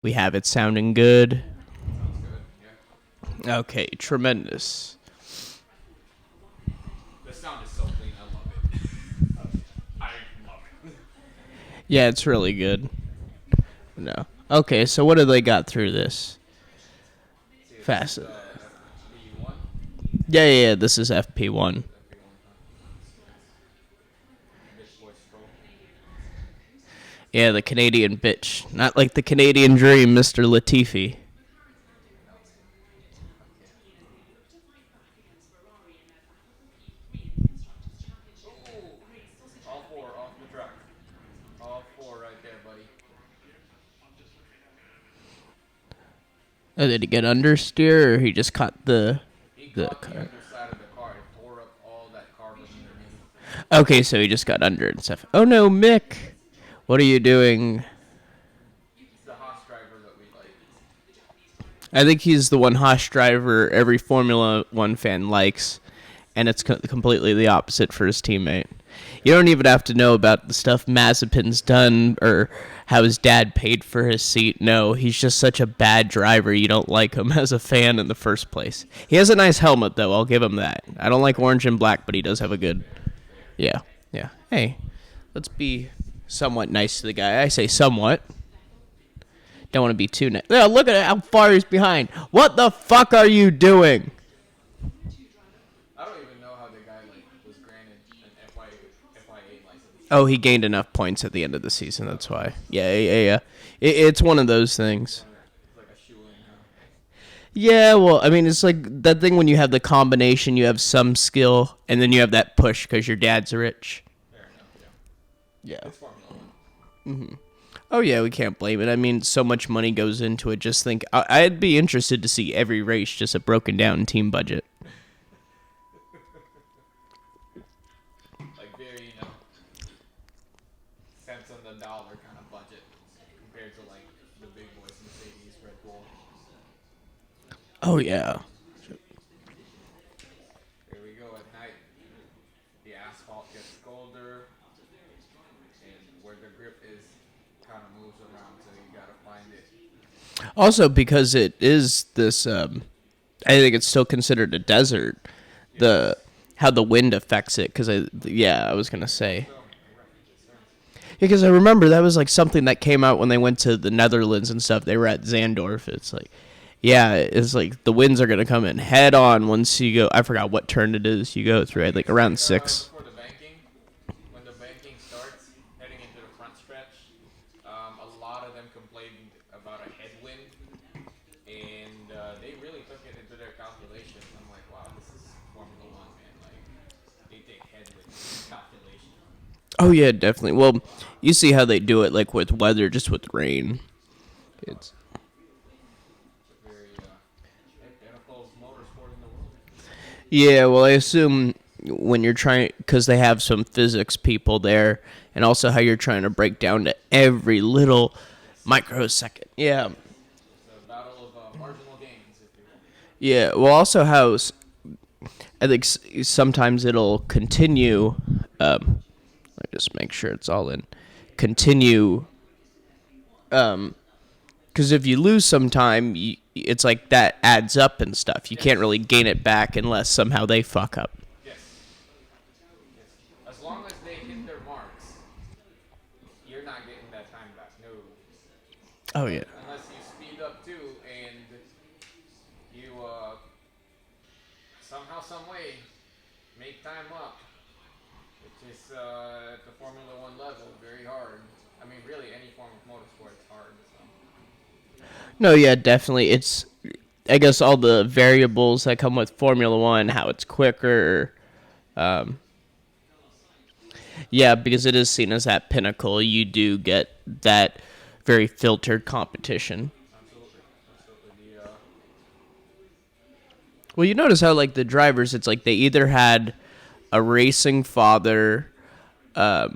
We have it sounding good. Sounds good. Yeah. Okay, tremendous. The sound is so clean. I love it. I love it. Yeah, it's really good. No. Okay, so what have they got through this? See, this Fast. is FB1. Yeah, this is FP1. FB1. Bitch boy stroll. Yeah, the Canadian bitch. Not like the Canadian dream, Mr. Latifi. Ooh. All four off the track. All four right there, buddy. Oh, did he get understeer or he just caught the He the caught the car? underside of the car. It tore up all that carbon underneath. Okay, so he just got under and stuff. Oh no, Mick. What are you doing? It's the Haas driver that we like. I think he's the one Haas driver every Formula One fan likes, and it's completely the opposite for his teammate. You don't even have to know about the stuff Mazepin's done or how his dad paid for his seat. No, he's just such a bad driver. You don't like him as a fan in the first place. He has a nice helmet, though. I'll give him that. I don't like orange and black, but he does have a good. Yeah. Hey, let's be somewhat nice to the guy. I say somewhat. Don't want to be too nice. Yeah, look at how far he's behind. What the fuck are you doing? I don't even know how the guy was granted an FIA license. Oh, he gained enough points at the end of the season. That's why. Yeah. It's one of those things. It's like a shoe in. Yeah, well, I mean, it's like that thing when you have the combination, you have some skill, and then you have that push because your dad's rich. Fair enough. Yeah. It's Formula One. Oh, yeah, we can't blame it. I mean, so much money goes into it. Just think, I'd be interested to see every race just a broken down team budget. Like very, cents on the dollar kind of budget compared to like the big boys, Mercedes, Red Bull. Oh, yeah. Here we go at night. The asphalt gets colder, and where the grip is kind of moves around, so you gotta find it. Also, because it is this, I think it's still considered a desert. The how the wind affects it, because I was gonna say, because I remember that was like something that came out when they went to the Netherlands and stuff. They were at Zandorf. It's like, yeah, it's like the winds are gonna come in head on once you go. I forgot what turn it is you go through. I think around 6. Before the banking, when the banking starts, heading into the front stretch, a lot of them complained about a headwind, and they really took it into their calculations. I'm like, wow, this is Formula One, man. Like, they take headwind into calculation. Oh yeah, definitely. Well, you see how they do it, like with weather, just with rain. It's It's a very pinnacle motorsport in the world. Yeah, well, I assume when you're trying, because they have some physics people there, and also how you're trying to break down to every little microsecond. Yeah, It's a battle of marginal gains, if you will. yeah. Well, also how I think sometimes it'll continue. Let me just make sure it's all in. Continue. Because if you lose some time, it's like that adds up and stuff. You can't really gain it back unless somehow they fuck up. Yes. Yes. As long as they hit their marks, you're not getting that time back. No. Oh yeah. Unless you speed up too and you somehow, some way make time up, which is at the Formula One level very hard. I mean, really any form of motorsport is hard. So. No, yeah, definitely. It's, I guess, all the variables that come with Formula One, how it's quicker. Yeah, because it is seen as that pinnacle. You do get that very filtered competition. Absolutely, absolutely. Well, you notice how, like, the drivers, it's like they either had a racing father, a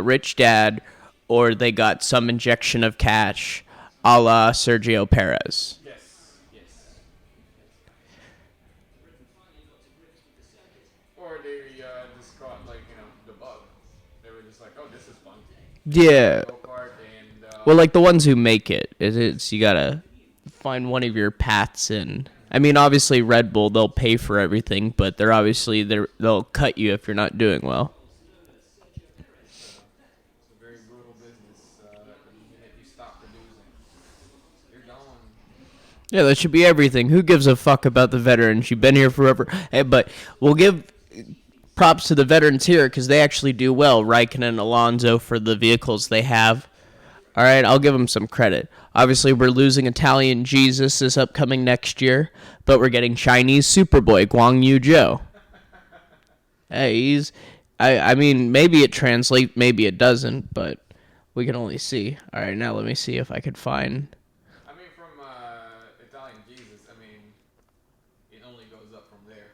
rich dad, or they got some injection of cash, a la Sergio Perez. Yes. Or they just caught the bug. They were just like, oh, this is fun. Yeah. Go kart and Well, like the ones who make it, it's you gotta find one of your paths in. I mean, obviously Red Bull, they'll pay for everything, but they'll cut you if you're not doing well. it's a very brutal business. The minute you stop producing, you're gone. Yeah, that should be everything. Who gives a fuck about the veterans? You've been here forever. Hey, but we'll give props to the veterans here because they actually do well. Raikkonen and Alonso for the vehicles they have. All right, I'll give them some credit. Obviously, we're losing Italian Jesus this upcoming next year, but we're getting Chinese Superboy Guang Yu Zhou. Hey, I mean, maybe it translates, maybe it doesn't, but we can only see. All right, now let me see if I could find. I mean, from Italian Jesus, I mean, it only goes up from there.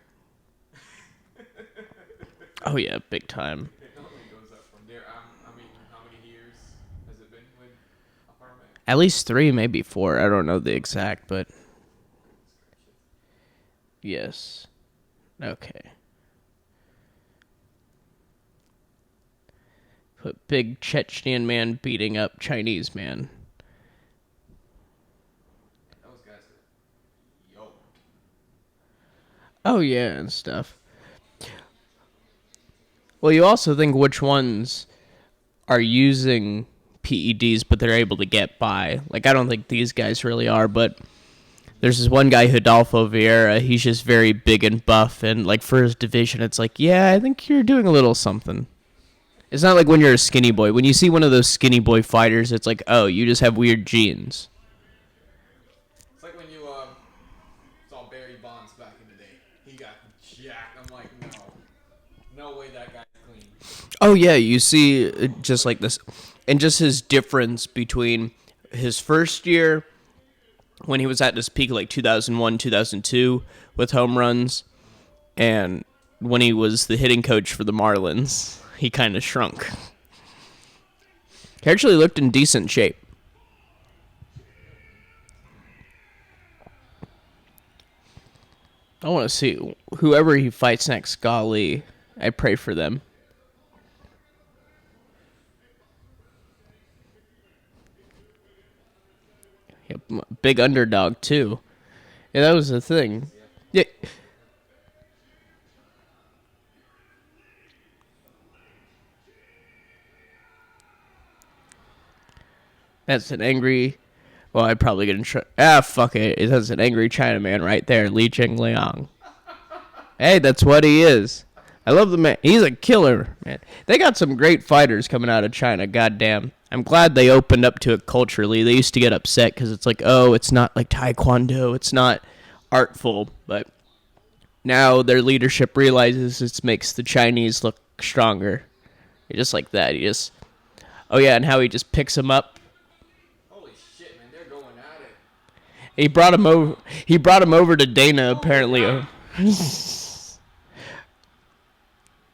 Oh yeah, big time. It only goes up from there. I mean, how many years has it been with Apartment? At least 3, maybe 4. I don't know the exact, but yes. Okay. Put big Chechnyan man beating up Chinese man. Those guys are yoked. Oh yeah, and stuff. Well, you also think which ones are using PEDs, but they're able to get by. Like, I don't think these guys really are, but there's this one guy, Hidalgo Vieira. He's just very big and buff, and, like, for his division, it's like, yeah, I think you're doing a little something. It's not like when you're a skinny boy. When you see one of those skinny boy fighters, it's like, oh, you just have weird genes. It's like when you saw Barry Bonds back in the day. He got jacked. I'm like, no way that guy's clean. Oh, yeah, you see just like this. And just his difference between his first year when he was at his peak, like 2001, 2002, with home runs, and when he was the hitting coach for the Marlins, he kind of shrunk. He actually looked in decent shape. I want to see whoever he fights next. Golly, I pray for them. Yep, big underdog too. Yeah, that was the thing. Yeah. That's an angry. Well, I'd probably get in trouble. Fuck it. That's an angry Chinaman right there, Li Jingliang. Hey, that's what he is. I love the man. He's a killer, man. They got some great fighters coming out of China. Goddamn. I'm glad they opened up to it culturally. They used to get upset because it's like, oh, it's not like Taekwondo. It's not artful. But now their leadership realizes it makes the Chinese look stronger. Just like that. Oh, yeah, and how he just picks him up. Holy shit, man. They're going at it. He brought him over. He brought him over to Dana, apparently.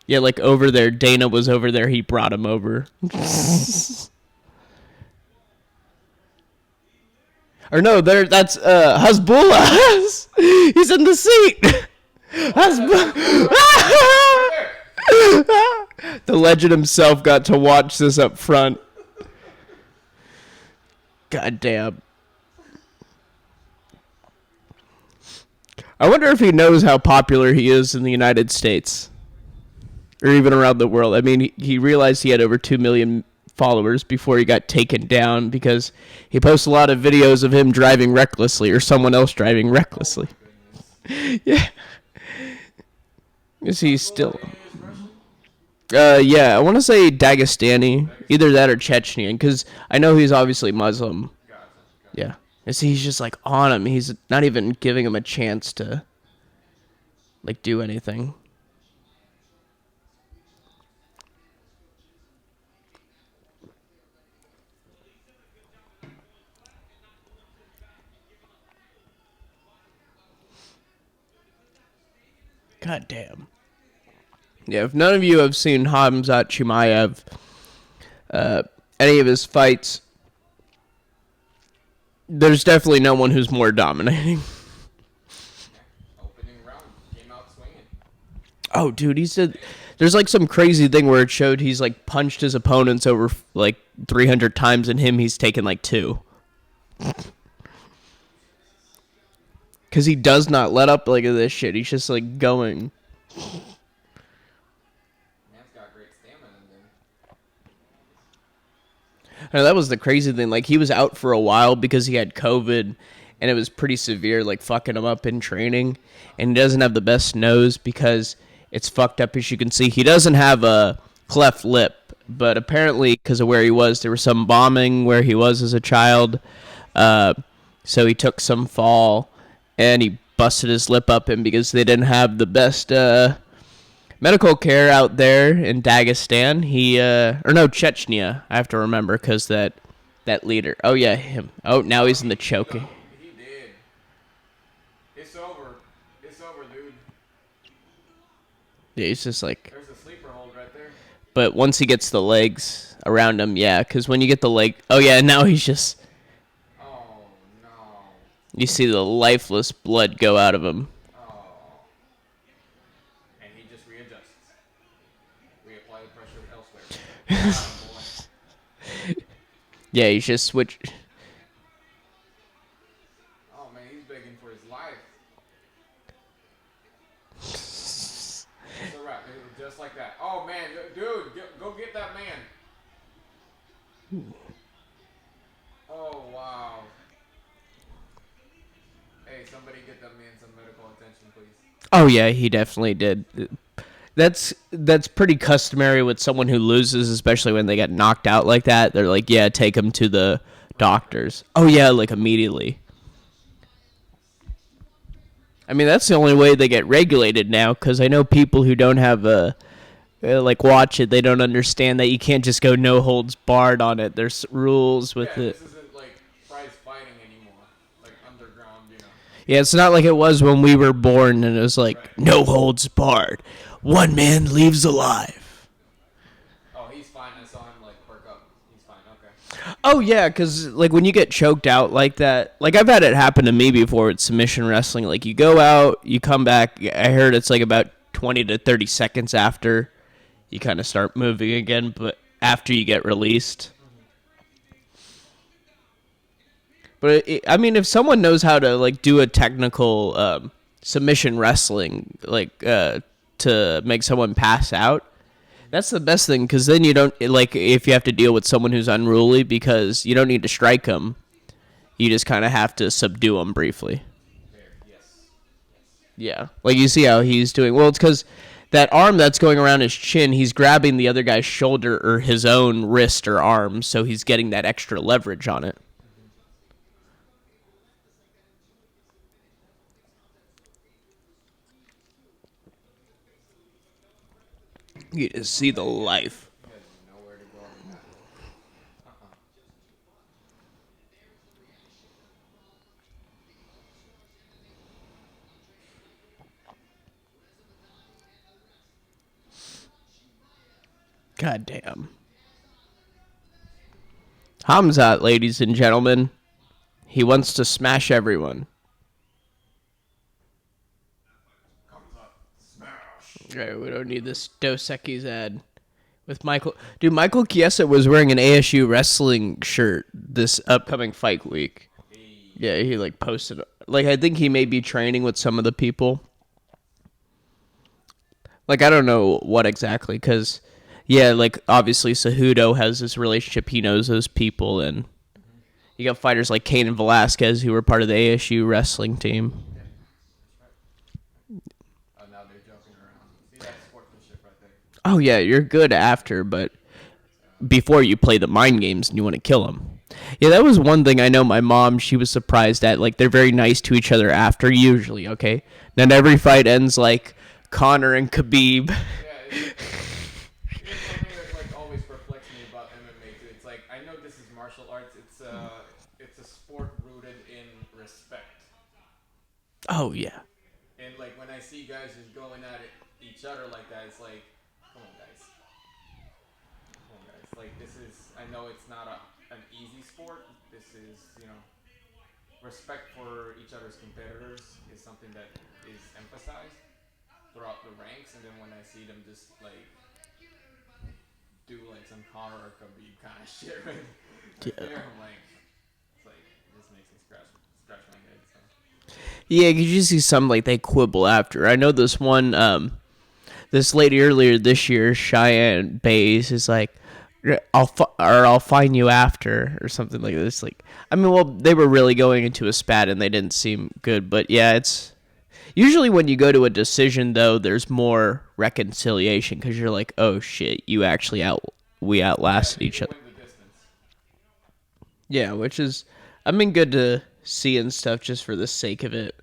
Yeah, like over there. Dana was over there. He brought him over. Or no, that's Hasbullah. He's in the seat. The legend himself got to watch this up front. God damn. I wonder if he knows how popular he is in the United States. Or even around the world. I mean, he realized he had over 2 million followers before he got taken down because he posts a lot of videos of him driving recklessly or someone else driving recklessly. Yeah. Is he still... yeah, I want to say Dagestani. Either that or Chechnyan, because I know he's obviously Muslim. Yeah. He's just, like, on him. He's not even giving him a chance to, like, do anything. God damn. Yeah, if none of you have seen Hamzat Chimaev, any of his fights, there's definitely no one who's more dominating. Opening round, came out swinging. Oh, dude, there's There's like some crazy thing where it showed he's like punched his opponents over like 300 times, and he's taken like 2. Because he does not let up like this shit. He's just like going. Man's got great stamina. Then. And that was the crazy thing. Like, he was out for a while because he had COVID, and it was pretty severe, like fucking him up in training. And he doesn't have the best nose because it's fucked up, as you can see. He doesn't have a cleft lip, but apparently because of where he was, there was some bombing where he was as a child. So he took some fall, and he busted his lip up, and because they didn't have the best medical care out there in Dagestan, Chechnya, I have to remember, because that leader. Oh yeah, him. Oh, now he's in the choking. He did. It's over. It's over, dude. Yeah, he's just like. There's a sleeper hold right there. But once he gets the legs around him, yeah, because when you get the leg, oh yeah, now he's just. Oh no. You see the lifeless blood go out of him. Oh. And he just readjusts. Reapply the pressure elsewhere. Oh, boy. Yeah, he's just switched. Oh man, he's begging for his life. It's a wrap. Just like that. Oh man, dude, go get that man. Oh wow. Hey, somebody get that man some medical attention, please. Oh yeah, he definitely did. That's pretty customary with someone who loses, especially when they get knocked out like that. They're like, yeah, take him to the doctors. Oh yeah, like immediately. I mean, that's the only way they get regulated now, because I know people who don't have like watch it, they don't understand that you can't just go no holds barred on it. There's rules with it. This isn't like prize fighting anymore, like underground, you know. Yeah, it's not like it was when we were born and it was like, Right. no holds barred. One man leaves alive. Oh, he's fine. I saw him like perk up. He's fine. Okay. Oh, yeah, because, like, when you get choked out like that, like, I've had it happen to me before with submission wrestling. Like, you go out, you come back. I heard it's, like, about 20 to 30 seconds after you kind of start moving again, but after you get released. But, I mean, if someone knows how to, like, do a technical submission wrestling, like, to make someone pass out, that's the best thing, because then you don't, like, if you have to deal with someone who's unruly, because you don't need to strike them. You just kind of have to subdue them briefly. Yes. Yeah. Like, you see how he's doing. Well, it's because that arm that's going around his chin, he's grabbing the other guy's shoulder or his own wrist or arm, so he's getting that extra leverage on it. You just see the life. He has nowhere to go on that. God damn. Hamzat, ladies and gentlemen. He wants to smash everyone. Comes up. Smash. Right, we don't need this Dos Equis ad. With Michael. Dude, Michael Chiesa was wearing an ASU wrestling shirt this upcoming fight week. Yeah, he like posted. Like, I think he may be training with some of the people. Like, I don't know what exactly, because, yeah, like, obviously Cejudo has this relationship. He knows those people, and you got fighters like Cain and Velasquez who were part of the ASU wrestling team. Now they're joking around. See that sportsmanship right there. Oh, yeah, you're good after, but before you play the mind games and you want to kill them. Yeah, that was one thing I know my mom, she was surprised at. Like, they're very nice to each other after, usually, okay? Then every fight ends like Conor and Khabib. Yeah, it's something that like always perplexed me about MMA too. It's like I know this is martial arts. It's a sport rooted in respect. Oh, yeah. And like when I see guys just going at each other like that, it's like, come on guys. Come on guys. Like this is, I know it's not an easy sport. This is, respect for each other's competitors is something that is emphasized. throughout the ranks, and then when I see them just like do like some counter or Khabib kind of shit right Yeah. there, I'm like, it's like it just makes me scratch my head. So. Yeah, because you see some like they quibble after. I know this one, this lady earlier this year, Cheyenne Bays, is like, I'll find you after or something like this. Like, I mean, well, they were really going into a spat and they didn't seem good, but yeah, it's usually when you go to a decision though, there's more reconciliation because you're like, oh shit, we outlasted Yeah, each they other. went the distance. Yeah, which is, I mean, good to see and stuff just for the sake of it.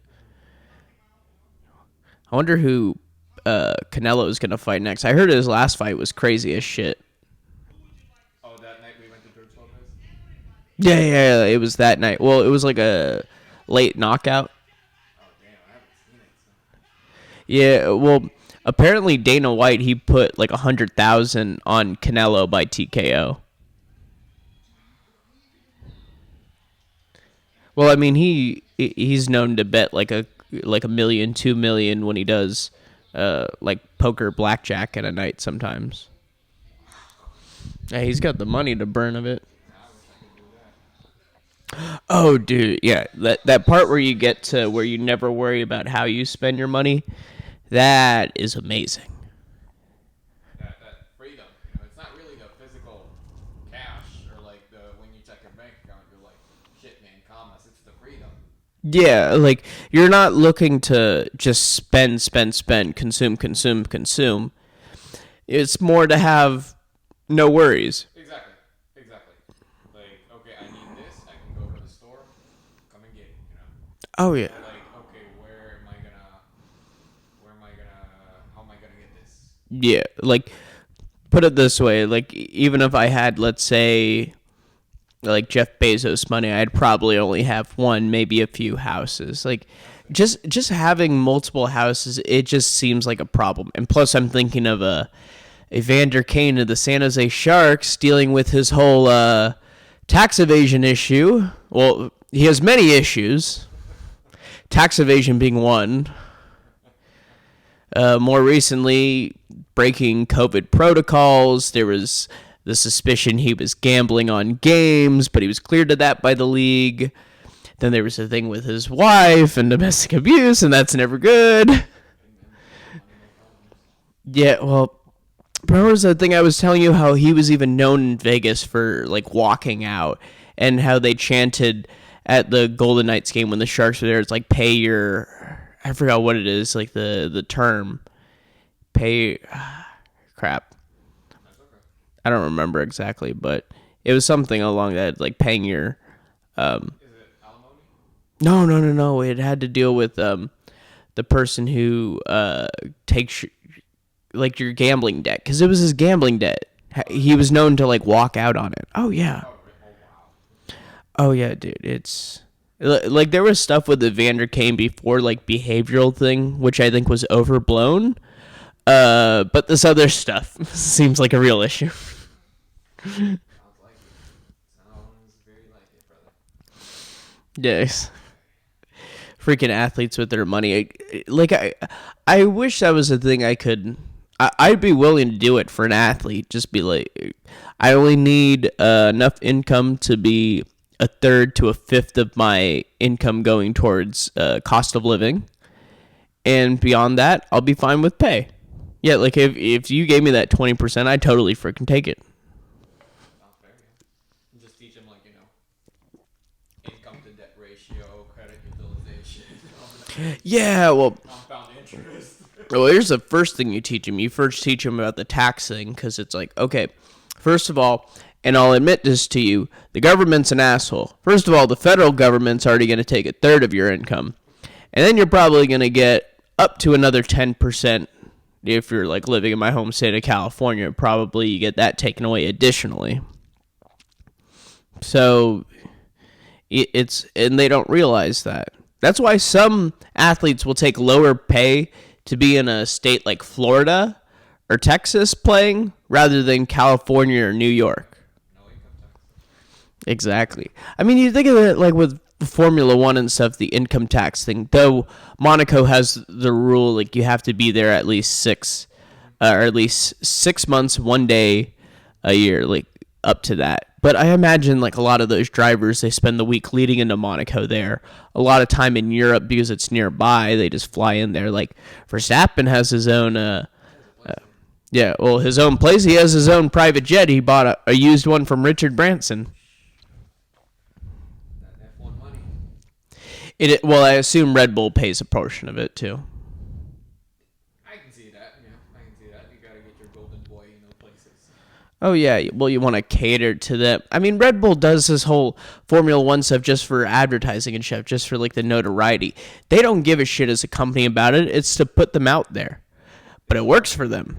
I wonder who Canelo is gonna fight next. I heard his last fight was crazy as shit. Oh, that night we went to George Lopez. Yeah, it was that night. Well, it was like a late knockout. Oh damn, I haven't seen it. So. Yeah, well, apparently Dana White he put like 100,000 on Canelo by TKO. Well, I mean he's known to bet like a million, 2 million when he does like poker blackjack at a night sometimes. Yeah, he's got the money to burn of it. I wish I could do Oh, dude, yeah, that part where you get to where you never worry about how you spend your money, that is amazing. that freedom. You know, it's not really the physical cash or like the when you check your bank account, you're like, shit, man, commas. It's the freedom. Yeah, like you're not looking to just spend, consume. It's more to have no worries. Exactly. Exactly. Like, okay, I need this. I can go to the store, come and get it. You know. Oh yeah. Or like, okay, how am I gonna get this? Yeah, like put it this way, like even if I had, let's say, like Jeff Bezos money, I'd probably only have one, maybe a few houses. Like just having multiple houses, it just seems like a problem. And plus I'm thinking of a Evander Kane of the San Jose Sharks dealing with his whole tax evasion issue. Well, he has many issues. Tax evasion being one. More recently, breaking COVID protocols. There was the suspicion he was gambling on games, but he was cleared of that by the league. Then there was a thing with his wife and domestic abuse, and that's never good. Yeah, well, remember the thing I was telling you how he was even known in Vegas for like walking out, and how they chanted at the Golden Knights game when the Sharks were there. It's like pay your, I forgot what it is, like the term, pay, crap. That's okay. I don't remember exactly, but it was something along that, like paying your. Is it alimony? No. It had to deal with the person who takes like your gambling debt, because it was his gambling debt. He was known to like walk out on it. Oh yeah. Wow. Oh yeah, dude. It's like there was stuff with Evander Kane before, like behavioral thing, which I think was overblown. But this other stuff seems like a real issue. Sounds like it. Sounds very like it, brother. Yes. Freaking athletes with their money. I wish that was a thing I could. I'd be willing to do it for an athlete. Just be like, I only need enough income to be a third to a fifth of my income going towards cost of living, and beyond that, I'll be fine with pay. Yeah, like if you gave me that 20%, I'd totally freaking take it. Sounds fair, yeah. Just teach them like, income to debt ratio, credit utilization, all that Yeah, well, compound interest. Well, here's the first thing you teach them. You first teach them about the tax thing, because it's like, okay, first of all, and I'll admit this to you, the government's an asshole. First of all, the federal government's already going to take a third of your income. And then you're probably going to get up to another 10% if you're like living in my home state of California. Probably you get that taken away additionally. So and they don't realize that. That's why some athletes will take lower pay to be in a state like Florida or Texas playing rather than California or New York. No income tax. Exactly. I mean, you think of it like with Formula One and stuff, the income tax thing. Though Monaco has the rule like you have to be there at least or at least 6 months, 1 day a year, like up to that. But I imagine like a lot of those drivers, they spend the week leading into Monaco there. A lot of time in Europe because it's nearby. They just fly in there. Like Verstappen has his own. Yeah, well, his own place. He has his own private jet. He bought a used one from Richard Branson. That F1 money. Well, I assume Red Bull pays a portion of it too. I can see that. Yeah, I can see that. You gotta get your golden boy, places. Oh yeah, well you want to cater to them. I mean, Red Bull does this whole Formula One stuff just for advertising and stuff, just for like the notoriety. They don't give a shit as a company about it. It's to put them out there, but it works for them.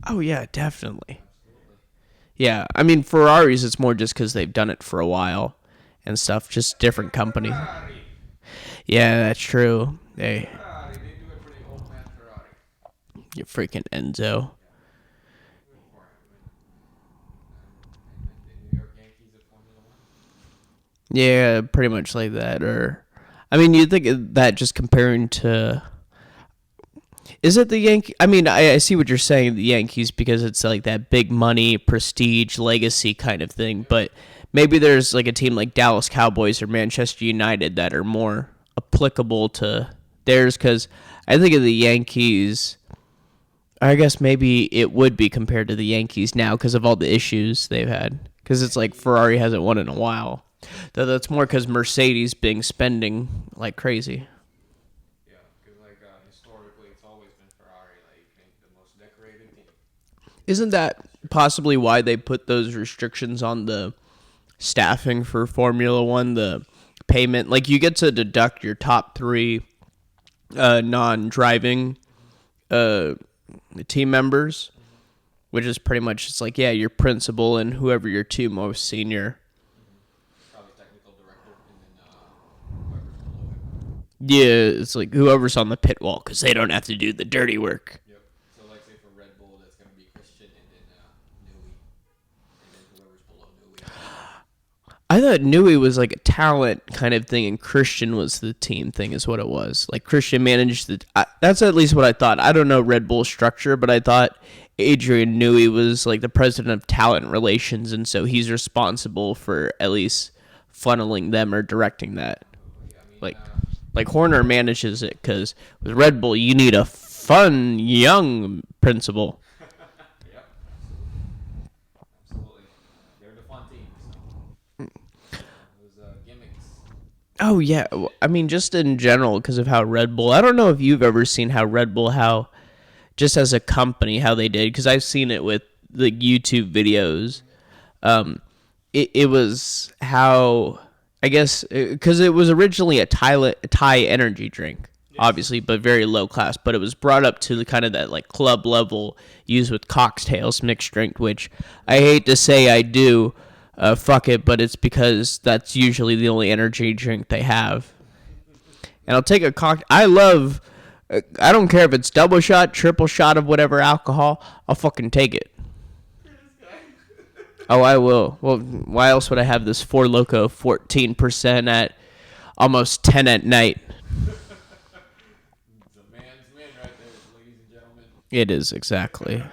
Oh yeah, definitely. Yeah, I mean Ferraris, it's more just because they've done it for a while and stuff. Just different company. Ferrari. Yeah, that's true. Hey, Ferrari. They do it for the old man Ferrari. you freaking Enzo. Good for him. And the New York Yankees of Formula One. Yeah, pretty much like that. Or, I mean, you'd think that just comparing to. Is it the Yankees? I mean, I see what you're saying, the Yankees, because it's like that big money, prestige, legacy kind of thing. But maybe there's like a team like Dallas Cowboys or Manchester United that are more applicable to theirs. Because I think of the Yankees, I guess maybe it would be compared to the Yankees now because of all the issues they've had. Because it's like Ferrari hasn't won in a while. Though that's more because Mercedes being spending like crazy. Historically, it's always been Ferrari, the most decorated team. Isn't that possibly why they put those restrictions on the staffing for Formula One, the payment? Like, you get to deduct your top three non-driving team members, which is pretty much, it's like, yeah, your principal and whoever your two most senior. Probably technical director and then whoever's below him. Yeah, it's like whoever's on the pit wall because they don't have to do the dirty work. Yep. So, say for Red Bull, that's going to be Christian and then Newey. And then whoever's below Newey. I thought Newey was like a talent kind of thing, and Christian was the team thing, is what it was. Like Christian managed that's at least what I thought. I don't know Red Bull structure, but I thought Adrian Newey was like the president of talent relations, and so he's responsible for at least funneling them or directing that. Like Horner manages it because with Red Bull you need a fun young principal. Yep. Absolutely. They're the fun team. So. Those gimmicks. Oh yeah, I mean just in general because of how Red Bull. I don't know if you've ever seen how Red Bull, how just as a company how they did, because I've seen it with the YouTube videos. It was how. I guess because it was originally a Thai energy drink, obviously, but very low class. But it was brought up to the kind of that like club level, used with cocktails, mixed drink. Which I hate to say I do, fuck it, but it's because that's usually the only energy drink they have. And I'll take a cocktail. I don't care if it's double shot, triple shot of whatever alcohol. I'll fucking take it. Oh, I will. Well, why else would I have this Four Loko 14% at almost 10 at night? It's a man's man right there, ladies and gentlemen. It is, exactly.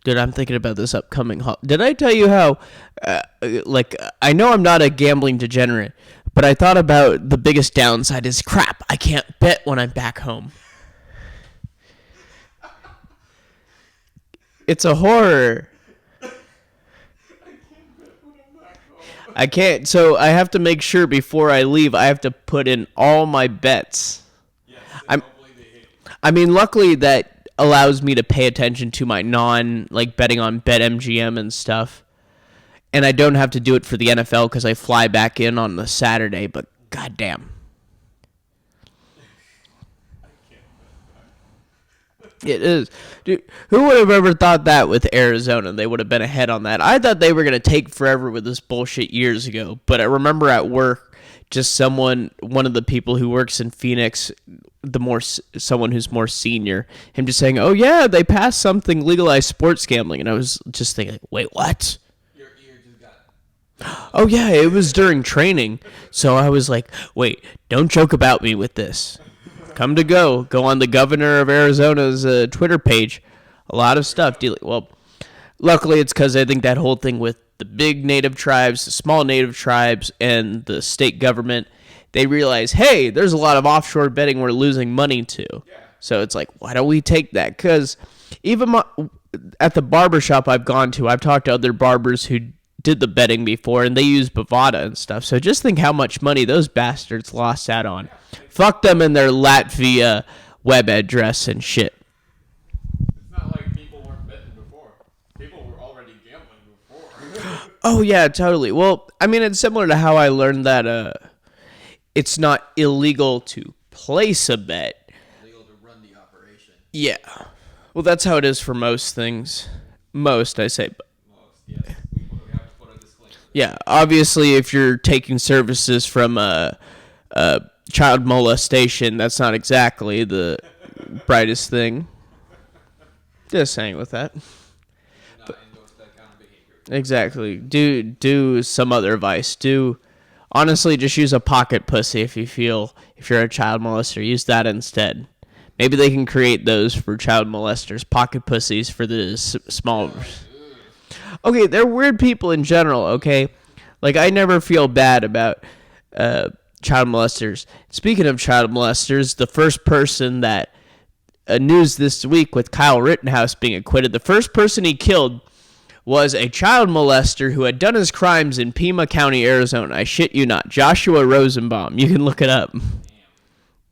Dude, I'm thinking about this upcoming Did I tell you how, I know I'm not a gambling degenerate, but I thought about the biggest downside is, crap, I can't bet when I'm back home. It's a horror. I can't. So I have to make sure before I leave, I have to put in all my bets. Yes, and hopefully they hit. I mean, luckily that allows me to pay attention to my betting on BetMGM and stuff. And I don't have to do it for the NFL because I fly back in on the Saturday, but goddamn. It is. Dude, who would have ever thought that with Arizona? They would have been ahead on that. I thought they were going to take forever with this bullshit years ago. But I remember at work, just one of the people who works in Phoenix, someone who's more senior, him just saying, oh yeah, they passed something, legalized sports gambling. And I was just thinking, wait, what? Your ear just got Oh yeah, it was during training. So I was like, wait, don't joke about me with this. Come to go on the governor of Arizona's Twitter page. A lot of stuff. Well, luckily it's because I think that whole thing with the big native tribes, the small native tribes, and the state government, they realize, hey, there's a lot of offshore betting we're losing money to. So it's like, why don't we take that? Because even at the barbershop I've gone to, I've talked to other barbers who did the betting before, and they use Bovada and stuff. So just think how much money those bastards lost out on. Fuck them and their Latvia web address and shit. It's not like people weren't betting before. People were already gambling before. Oh, yeah, totally. Well, I mean, it's similar to how I learned that it's not illegal to place a bet. Illegal to run the operation. Yeah. Well, that's how it is for most things. Most, I say. Most, yes. We have to put a disclaimer. Yeah, obviously, if you're taking services from a child molestation, that's not exactly the brightest thing. Just saying with that. Not endorse that kind of behavior. Exactly. Do some other vice. Honestly, just use a pocket pussy if you're a child molester. Use that instead. Maybe they can create those for child molesters. Pocket pussies for the small. Okay, they're weird people in general, okay? Like, I never feel bad about child molesters. Speaking of child molesters, the first person that news this week with Kyle Rittenhouse being acquitted, the first person he killed was a child molester who had done his crimes in Pima County, Arizona. I shit you not. Joshua Rosenbaum. You can look it up.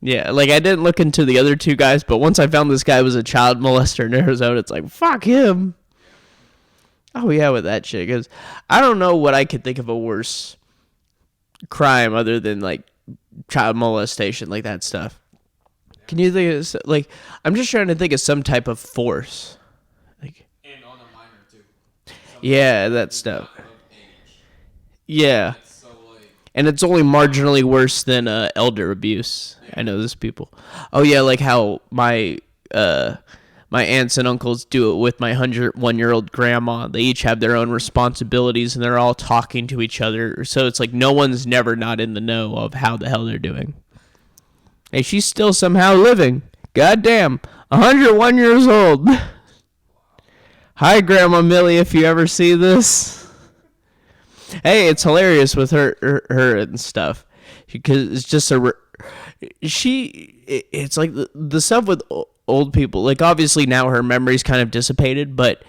Yeah, like, I didn't look into the other two guys, but once I found this guy was a child molester in Arizona, it's like, fuck him. Oh, yeah, with that shit, because I don't know what I could think of a worse crime other than, like, child molestation, like that stuff. Can you think of, like, I'm just trying to think of some type of force. Like, And on a minor, too. yeah, that stuff. Of age. Yeah. So, like, And it's only marginally worse than elder abuse. I know those people. Oh, yeah, like how my aunts and uncles do it with my 101-year-old grandma. They each have their own responsibilities, and they're all talking to each other. So it's like no one's never not in the know of how the hell they're doing. Hey, she's still somehow living. Goddamn. 101 years old. Hi, Grandma Millie, if you ever see this. Hey, it's hilarious with her and stuff. Because it's just it's like the stuff with old people. Like, obviously now her memory's kind of dissipated, but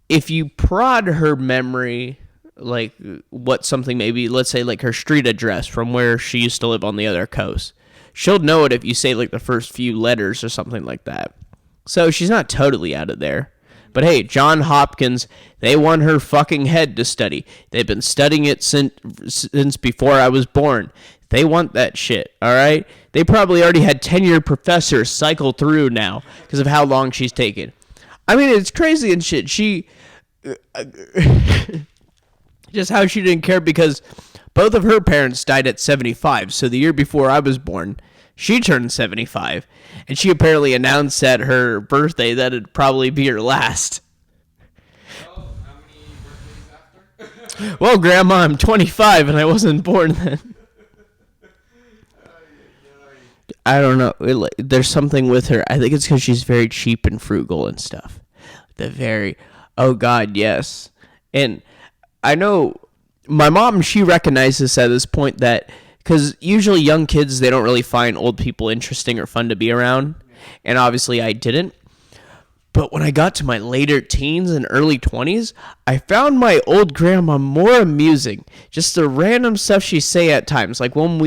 if you prod her memory, like what something maybe, let's say like her street address from where she used to live on the other coast, she'll know it if you say like the first few letters or something like that. So she's not totally out of there. But hey, John Hopkins, they want her fucking head to study. They've been studying it since before I was born. They want that shit, all right? They probably already had tenured professors cycle through now because of how long she's taken. I mean, it's crazy and shit. She... just how she didn't care because both of her parents died at 75. So the year before I was born, she turned 75. And she apparently announced at her birthday that it'd probably be her last. well, how many birthdays after? Well, Grandma, I'm 25 and I wasn't born then. I don't know. There's something with her. I think it's because she's very cheap and frugal and stuff. Oh, God, yes. And I know my mom, she recognizes at this point that, because usually young kids, they don't really find old people interesting or fun to be around. And obviously I didn't. But when I got to my later teens and early 20s, I found my old grandma more amusing. Just the random stuff she'd say at times. Like when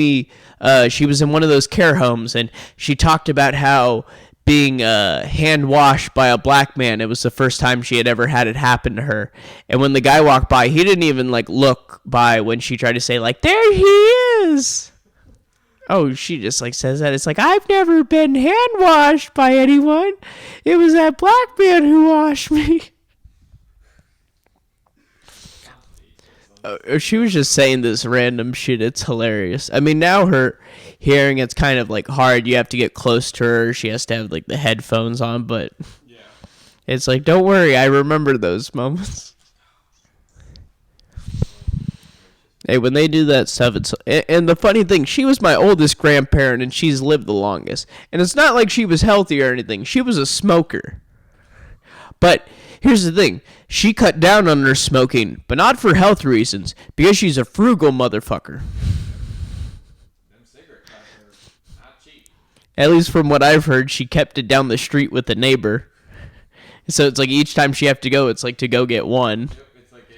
she was in one of those care homes and she talked about how being hand washed by a black man, it was the first time she had ever had it happen to her. And when the guy walked by, he didn't even like look by when she tried to say like, there he is. Oh, she just like says that. It's like, I've never been hand washed by anyone. It was that black man who washed me. She was just saying this random shit. It's hilarious. I mean, now her hearing, it's kind of like hard. You have to get close to her. She has to have like the headphones on, but Yeah. it's like, don't worry. I remember those moments. Hey, when they do that stuff, it's and the funny thing, she was my oldest grandparent, and she's lived the longest. And it's not like she was healthy or anything. She was a smoker. But here's the thing: she cut down on her smoking, but not for health reasons, because she's a frugal motherfucker. Them cigarette packs are not cheap. At least from what I've heard, she kept it down the street with a neighbor. So it's like each time she have to go, it's like to go get one. Yep, it's like a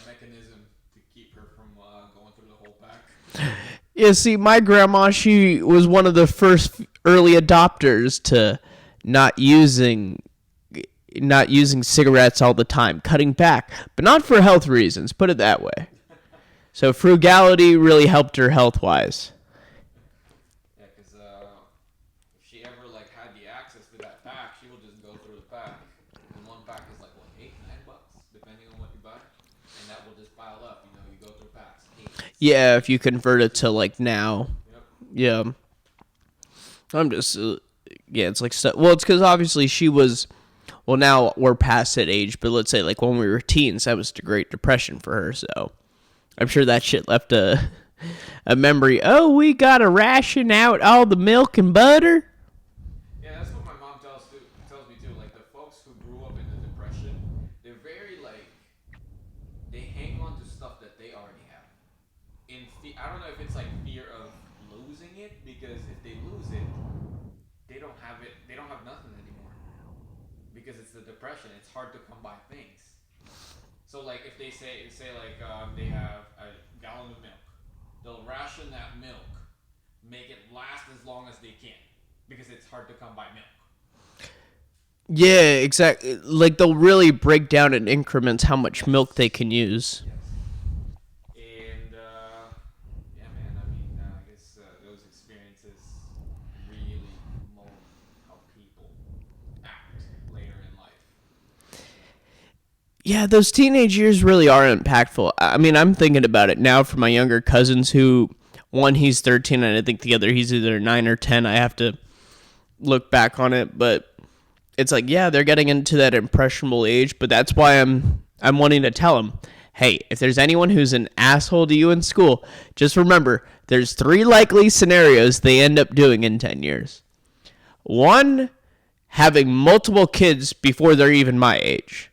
mechanism to keep her from going through the whole pack. Yeah, see, my grandma, she was one of the first early adopters to not using cigarettes all the time, cutting back, but not for health reasons, put it that way. So frugality really helped her health-wise. Yeah, because if she ever like had the access to that pack, she will just go through the pack. And one pack is like what, $8, $9, depending on what you buy, and that will just pile up. You know, you go through packs. Yeah, if you convert it to like now. Yep. Yeah. I'm just, yeah, it's like, well, it's because obviously she was, well, now we're past that age, but let's say like when we were teens, that was the Great Depression for her, so I'm sure that shit left a memory. Oh, we gotta ration out all the milk and butter. Yeah, that's what my mom tells me too. Like the folks who grew up in the depression, they're very like they hang on to stuff that they already have. I don't know if it's like fear of losing it, because if they lose it, they don't have it. They don't have nothing anymore. Because it's the depression. It's hard to come by things. So like if they say like they have a gallon of milk, they'll ration that milk, make it last as long as they can, because it's hard to come by milk. Yeah, exactly. Like they'll really break down in increments how much milk they can use. And yeah, man. I mean, I guess those experiences really mold how people act later in life. Yeah, those teenage years really are impactful. I mean, I'm thinking about it now for my younger cousins who, one, he's 13, and I think the other, he's either 9 or 10. I have to look back on it, but it's like, yeah, they're getting into that impressionable age, but that's why I'm wanting to tell them, hey, if there's anyone who's an asshole to you in school, just remember, there's 3 likely scenarios they end up doing in 10 years. 1, having multiple kids before they're even my age.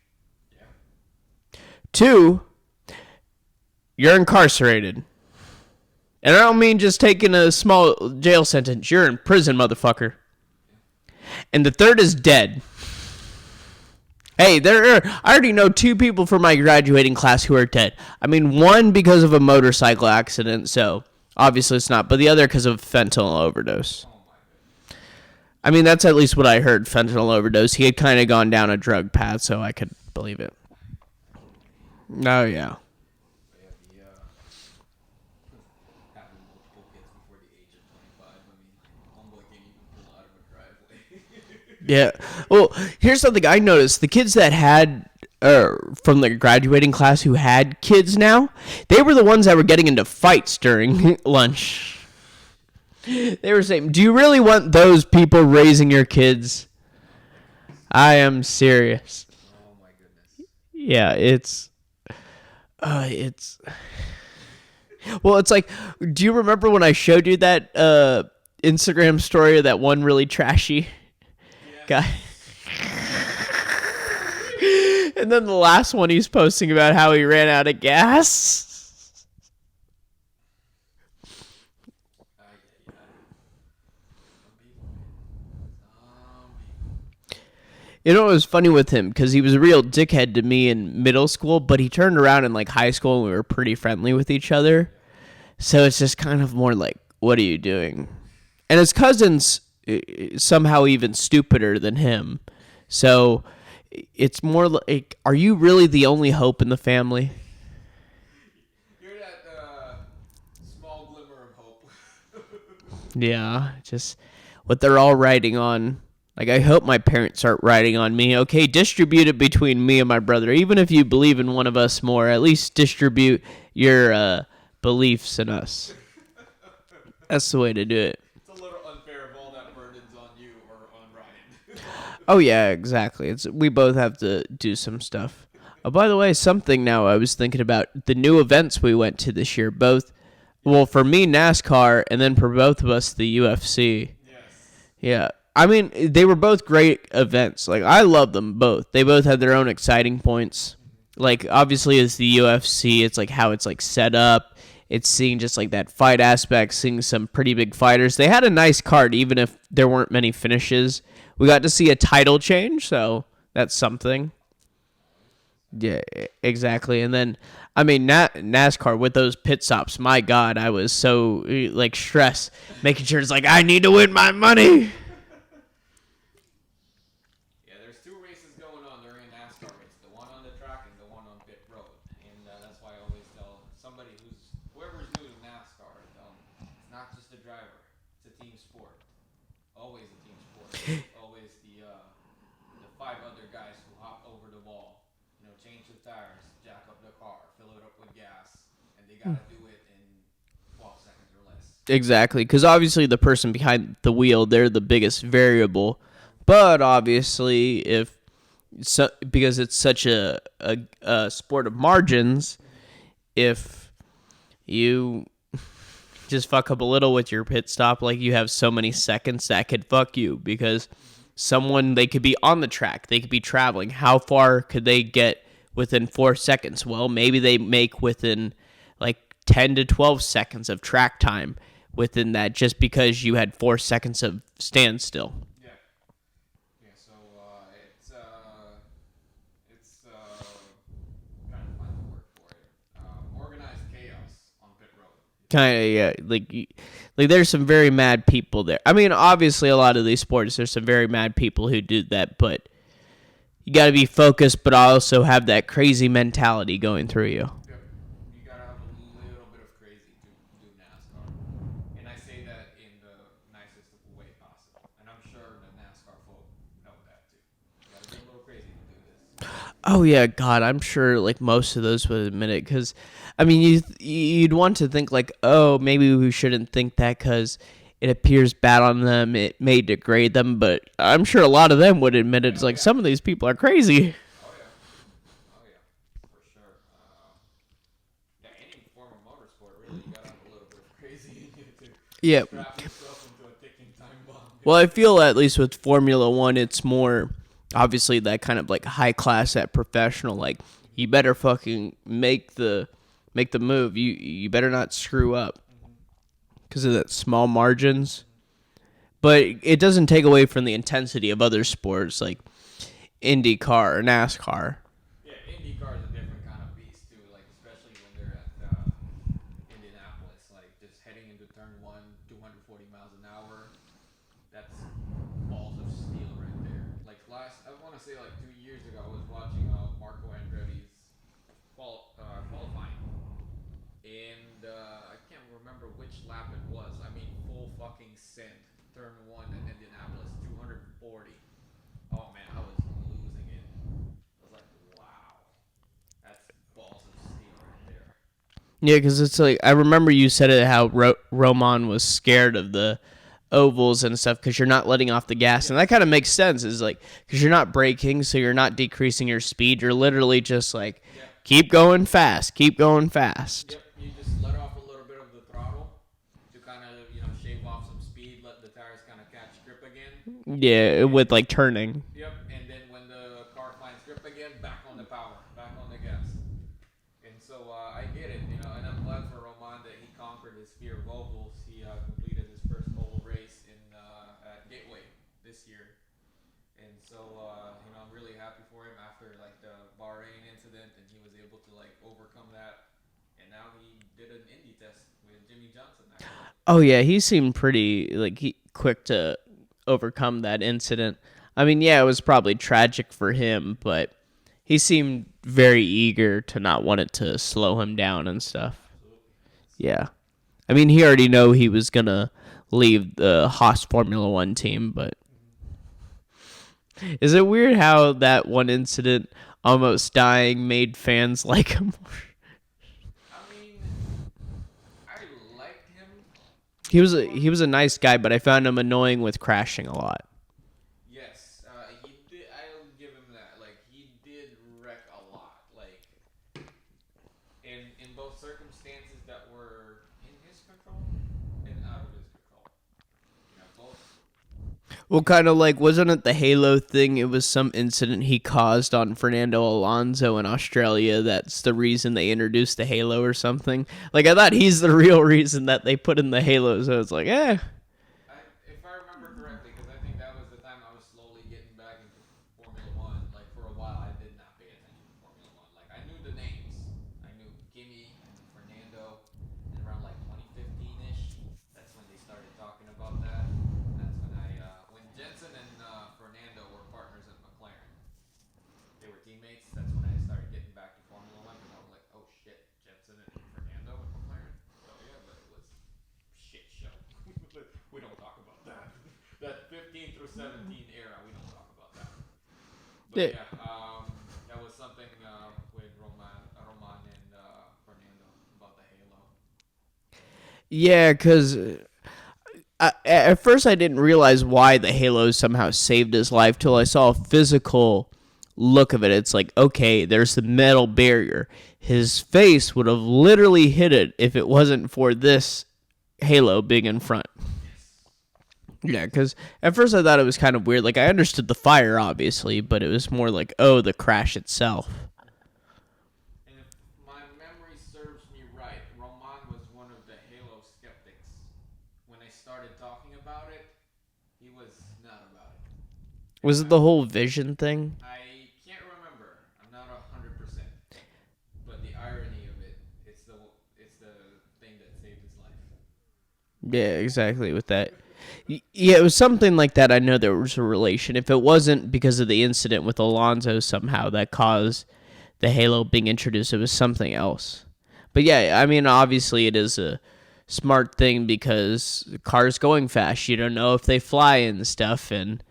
2, you're incarcerated. And I don't mean just taking a small jail sentence. You're in prison, motherfucker. And the 3rd is dead. Hey, I already know 2 people from my graduating class who are dead. I mean, 1 because of a motorcycle accident, so obviously it's not. But the other because of fentanyl overdose. I mean, that's at least what I heard, fentanyl overdose. He had kind of gone down a drug path, so I could believe it. Oh, yeah. Having multiple kids before the age of 25. I mean, homeboy can't even pull out of a driveway. Yeah. Well, here's something I noticed. The kids that had, from the graduating class who had kids now, they were the ones that were getting into fights during lunch. They were saying, do you really want those people raising your kids? I am serious. Oh my goodness. Yeah, it's well, it's like, do you remember when I showed you that Instagram story of that one really trashy guy? And then the last one he's posting about how he ran out of gas. You know what was funny with him? Because he was a real dickhead to me in middle school, but he turned around in like high school and we were pretty friendly with each other. So it's just kind of more like, what are you doing? And his cousin's somehow even stupider than him. So it's more like, are you really the only hope in the family? You're that small glimmer of hope. Yeah, just what they're all writing on. Like, I hope my parents start writing on me. Okay, distribute it between me and my brother. Even if you believe in one of us more, at least distribute your beliefs in us. That's the way to do it. It's a little unfair if all that burden's on you or on Ryan. Oh, yeah, exactly. We both have to do some stuff. Oh, by the way, something now I was thinking about the new events we went to this year. Both, well, for me, NASCAR, and then for both of us, the UFC. Yes. Yeah. I mean, they were both great events. Like, I love them both. They both had their own exciting points. Like, obviously, as the UFC, it's like how it's like set up. It's seeing just like that fight aspect, seeing some pretty big fighters. They had a nice card, even if there weren't many finishes. We got to see a title change, so that's something. Yeah, exactly. And then, I mean, NASCAR with those pit stops. My God, I was so like stressed, making sure it's like I need to win my money. Yeah, there's two races going on during a NASCAR race. The one on the track and the one on pit road. And that's why I always tell somebody whoever's new to NASCAR, it's not just a driver. It's a team sport. Always a team sport. Always the five other guys who hop over the wall, change the tires, jack up the car, fill it up with gas, and they gotta do it in 12 seconds or less. Exactly, because obviously the person behind the wheel, they're the biggest variable. But obviously, because it's such a sport of margins, if you just fuck up a little with your pit stop, like you have so many seconds that could fuck you because they could be on the track, they could be traveling. How far could they get within 4 seconds? Well, maybe they make within like 10 to 12 seconds of track time within that just because you had 4 seconds of standstill. Yeah. Yeah. So it's trying to find the word for it. Organized chaos on pit road. Kind of, yeah. Like there's some very mad people there. I mean, obviously, a lot of these sports, there's some very mad people who do that, but you got to be focused, but also have that crazy mentality going through you. Yep. You gotta have a little bit of crazy to do NASCAR, and I say that in the nicest way possible. And I'm sure the NASCAR folk know that too. You gotta be a little crazy to do this. Oh yeah, God, I'm sure like most of those would admit it because, I mean, you'd want to think like, oh, maybe we shouldn't think that because it appears bad on them, it may degrade them, but I'm sure a lot of them would admit it. It's like some of these people are crazy. Oh yeah. Oh yeah. For sure. Yeah, any form of motorsport, really, you gotta have a little bit of crazy in you to Yeah. strap yourself into a ticking time bomb. Well, I feel at least with Formula One, it's more obviously that kind of like high class at professional. Like you better fucking make the move. You better not screw up because of that small margins. But it doesn't take away from the intensity of other sports like IndyCar or NASCAR. Yeah, IndyCar is a different kind of beast too. Like especially when they're at Indianapolis, like just heading into turn one, 240 miles an hour. That's balls of steel right there. Like I want to say like 2 years ago, I was watching Marco Andretti's qualifying, and I can't remember which lap it was. I mean, full fucking send. Turn one in Indianapolis, 240. Oh man, I was losing it. I was like, wow, that's balls of steel right there. Yeah, because it's like I remember you said it how Roman was scared of the ovals and stuff because you're not letting off the gas, and that kind of makes sense. Is like because you're not braking, so you're not decreasing your speed. You're literally just like keep going fast, keep going fast. Yep, you just let off a little bit of the throttle to kind of shave off some speed, let the tires kind of catch grip again. Yeah, with like turning. Yep, and then when the car finds grip again, back on the power, back on the gas. And so I get it, and I'm glad for Roman that he conquered his fear of ovals. He completed his first oval race at Gateway this year, and so I'm really happy for him after like the Bahrain incident, and he was able to like overcome that, and now he did an Indy test with Jimmy Johnson. Actually. Oh yeah, he seemed pretty like quick to overcome that incident. I mean, yeah, it was probably tragic for him, but he seemed very eager to not want it to slow him down and stuff. Yeah. I mean, he already knew he was going to leave the Haas Formula One team, but is it weird how that one incident almost dying made fans like him more? I mean, I liked him. He was a nice guy, but I found him annoying with crashing a lot. Yes, he did. I'll give him that. Like he did wreck a lot. Like circumstances that were in his control and out of his control. Both. Well, kind of like, wasn't it the Halo thing? It was some incident he caused on Fernando Alonso in Australia. That's the reason they introduced the Halo or something. Like, I thought he's the real reason that they put in the Halo. So it's like, If I remember correctly, because I think that was the time I was slowly getting back into Formula One. Like for a while, I did not pay attention to Formula One. Like I knew the names, I knew Kimi, I knew Fernando, and around like 2015-ish, that's when they started talking about that. That's when Jensen and Fernando were partners at McLaren. They were teammates. That's when I started getting back to Formula One because I was like, oh shit, Jensen and Fernando at McLaren. Oh yeah, but it was shit show. We don't talk about that. That 15 through 17 era, we don't talk about that. But yeah, that was something with Roman and Fernando about the Halo. yeah, because at first I didn't realize why the Halo somehow saved his life till I saw a physical look of it. It's like, okay, there's the metal barrier. His face would have literally hit it if it wasn't for this Halo being in front. Yeah, because at first I thought it was kind of weird. Like, I understood the fire, obviously, but it was more like, oh, the crash itself. And if my memory serves me right, Roman was one of the Halo skeptics. When they started talking about it, he was not about it. Was it the whole vision thing? I can't remember. I'm not 100%. But the irony of it, it's the thing that saved his life. Yeah, exactly, with that. Yeah, it was something like that. I know there was a relation. If it wasn't because of the incident with Alonso somehow that caused the Halo being introduced, it was something else. But yeah, I mean, obviously it is a smart thing because the car's going fast. You don't know if they fly and stuff, and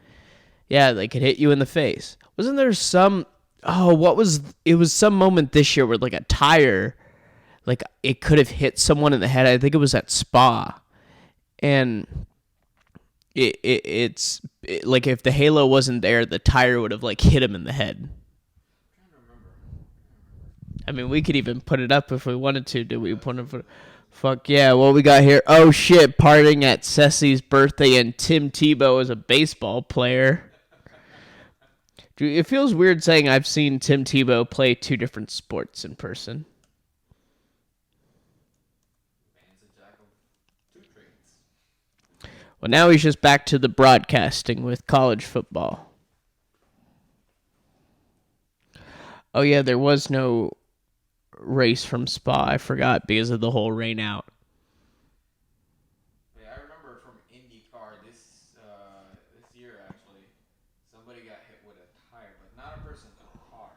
yeah, they could hit you in the face. Wasn't there some... Oh, it was some moment this year where like a tire, like it could have hit someone in the head. I think it was at Spa. And... It's like if the Halo wasn't there, the tire would have like hit him in the head. I'm trying to remember. I mean, we could even put it up if we wanted to. Do we put it? Fuck yeah! What we got here? Oh shit! Partying at Ceci's birthday, and Tim Tebow is a baseball player. Dude, it feels weird saying I've seen Tim Tebow play two different sports in person. Man's a jack of two trades. Well, now he's just back to the broadcasting with college football. Oh, yeah, there was no race from Spa. I forgot because of the whole rain out. Yeah, I remember from IndyCar this year actually, somebody got hit with a tire, but not a person, a car.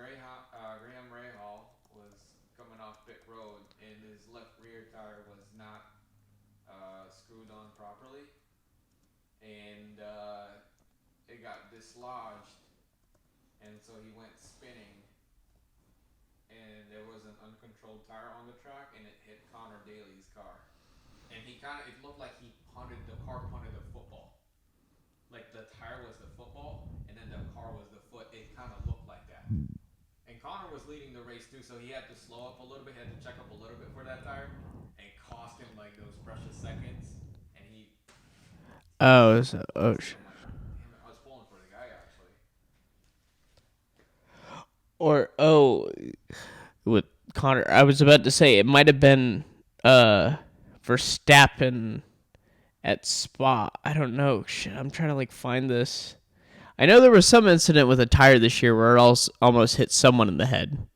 Graham Rahal was coming off pit road, and his left rear tire was not screwed on properly, and it got dislodged, and so he went spinning, and there was an uncontrolled tire on the track, and it hit Connor Daly's car, and it looked like the car punted a football, like the tire was the football, and then the car was the foot. It kind of looked like that. And Connor was leading the race too, so he had to slow up a little bit, had to check up a little bit for that tire, and it cost him like those precious seconds. And he. Oh, so, oh shit. Damn it, I was pulling for the guy actually. Or, oh, with Connor, I was about to say it might have been Verstappen at Spa. I don't know. Shit, I'm trying to like find this. I know there was some incident with a tire this year where it almost hit someone in the head.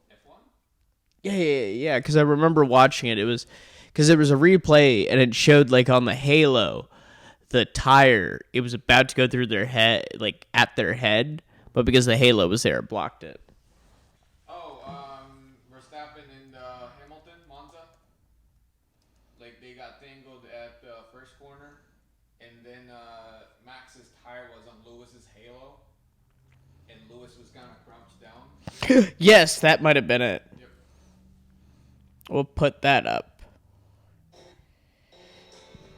F1? Yeah. Because I remember watching it. It was because there was a replay and it showed like on the Halo, the tire. It was about to go through their head, like at their head, but because the Halo was there, it blocked it. Oh, Verstappen and Hamilton, Monza. Like they got tangled at the first corner, and then Max's tire was on Lewis's Halo, and Lewis was kind of crouched down. Yes, that might have been it. Yep. We'll put that up.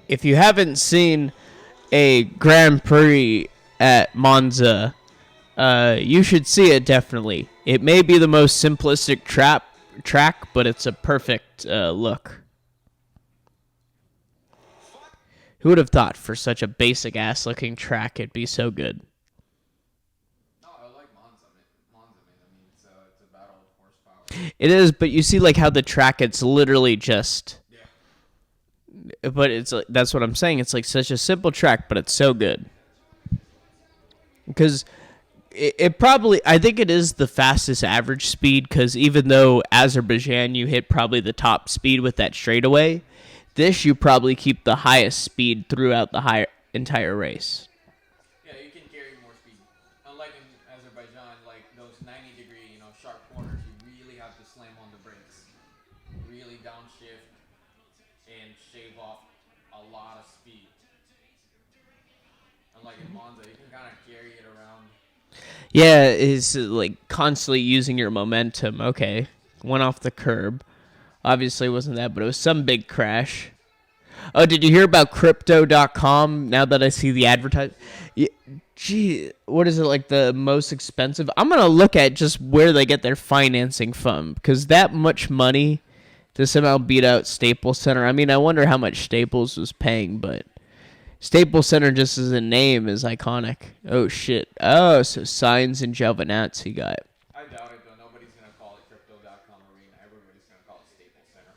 If you haven't seen a Grand Prix at Monza, You should see it definitely. It may be the most simplistic track, but it's a perfect look. Who would have thought for such a basic ass looking track it'd be so good? No, I like Monza, man. I mean, it's a battle of horsepower. It is, but you see like how the track it's literally just Yeah. but it's like that's what I'm saying. It's like such a simple track, but it's so good. Because it probably I think it is the fastest average speed because even though Azerbaijan you hit probably the top speed with that straightaway, this you probably keep the highest speed throughout the entire race. Yeah, you can carry more speed. Unlike in Azerbaijan, like those 90-degree, sharp corners, you really have to slam on the brakes, really downshift, and shave off a lot of speed. Unlike in Monza, you can kind of carry it around. Yeah, it's like constantly using your momentum. Okay, went off the curb. Obviously, it wasn't that, but it was some big crash. Oh, did you hear about Crypto.com? Now that I see the advertise, gee, what is it like the most expensive? I'm gonna look at just where they get their financing from because that much money to somehow beat out Staples Center. I mean, I wonder how much Staples was paying, but Staples Center just as a name is iconic. Oh shit! Oh, so Signs and Giovinazzi got it. I doubt it, though. Nobody's going to call it Crypto.com Arena. Everybody's going to call it Staples Center.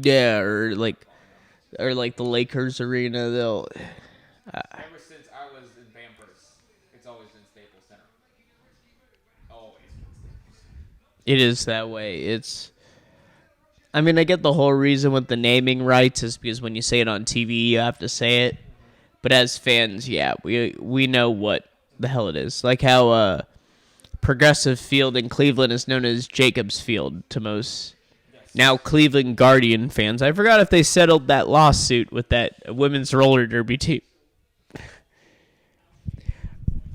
Yeah, or like the Lakers arena. They'll. Ever since I was in Pampers, it's always been Staples Center. Always been Staples Center. It is that way. It's. I mean, I get the whole reason with the naming rights is because when you say it on TV, you have to say it. But as fans, yeah, we know what the hell it is. Like how Progressive Field in Cleveland is known as Jacobs Field to most now Cleveland Guardian fans. I forgot if they settled that lawsuit with that women's roller derby team.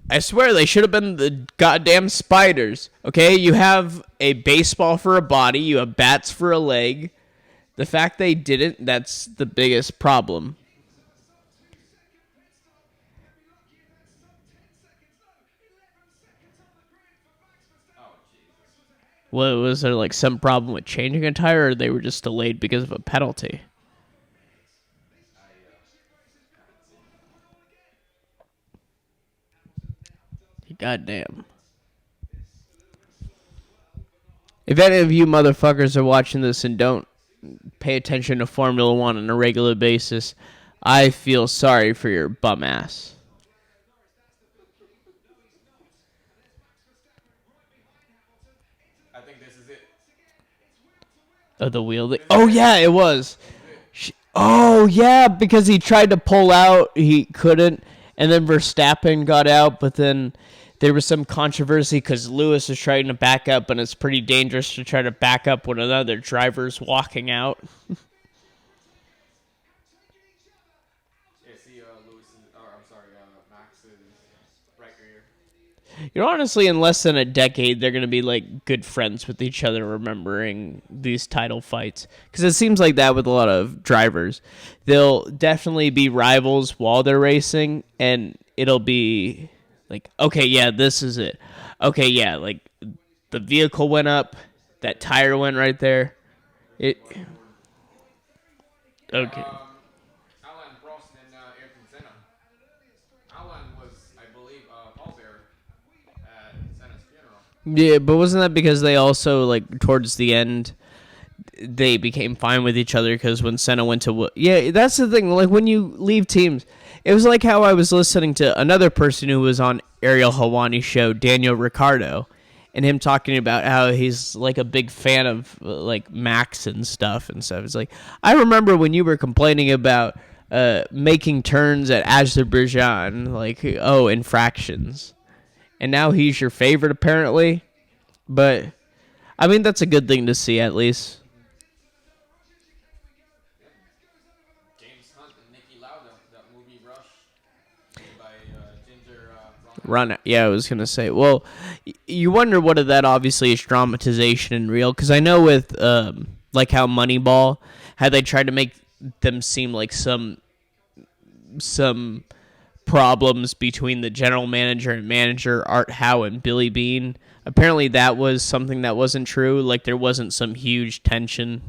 I swear they should have been the goddamn Spiders. Okay, you have a baseball for a body, you have bats for a leg. The fact they didn't, that's the biggest problem. What, was there like some problem with changing a tire, or they were just delayed because of a penalty? Goddamn. If any of you motherfuckers are watching this and don't pay attention to Formula One on a regular basis, I feel sorry for your bum ass. I think this is it. Oh, the wheel. Oh, yeah, it was. Oh, yeah, because he tried to pull out. He couldn't. And then Verstappen got out, but then there was some controversy because Lewis was trying to back up, and it's pretty dangerous to try to back up when another driver's walking out. Yeah, see, Max's right rear. You know, honestly, in less than a decade, they're going to be, like, good friends with each other remembering these title fights. Because it seems like that with a lot of drivers. They'll definitely be rivals while they're racing, and it'll be like, okay, yeah, this is it. Okay, yeah, like, the vehicle went up, that tire went right there. Okay. Alan Prost and Ayrton Senna. Alan was, I believe, pallbearer at Senna's funeral. Yeah, but wasn't that because they also, like, towards the end, they became fine with each other because when Senna went to... Yeah, that's the thing. Like, when you leave teams... It was like how I was listening to another person who was on Ariel Helwani's show, Daniel Ricciardo, and him talking about how he's, like, a big fan of, like, Max and stuff and stuff. It's like, I remember when you were complaining about making turns at Azerbaijan, like, oh, infractions. And now he's your favorite, apparently. But, I mean, that's a good thing to see, at least. James Hunt and Niki Lauda, that movie Rush, made by Ginger Run. Yeah, I was going to say. Well, you wonder what of that obviously is dramatization and real. Because I know with, like how Moneyball, how they tried to make them seem like some problems between the general manager and manager, Art Howe and Billy Bean. Apparently that was something that wasn't true. Like, there wasn't some huge tension,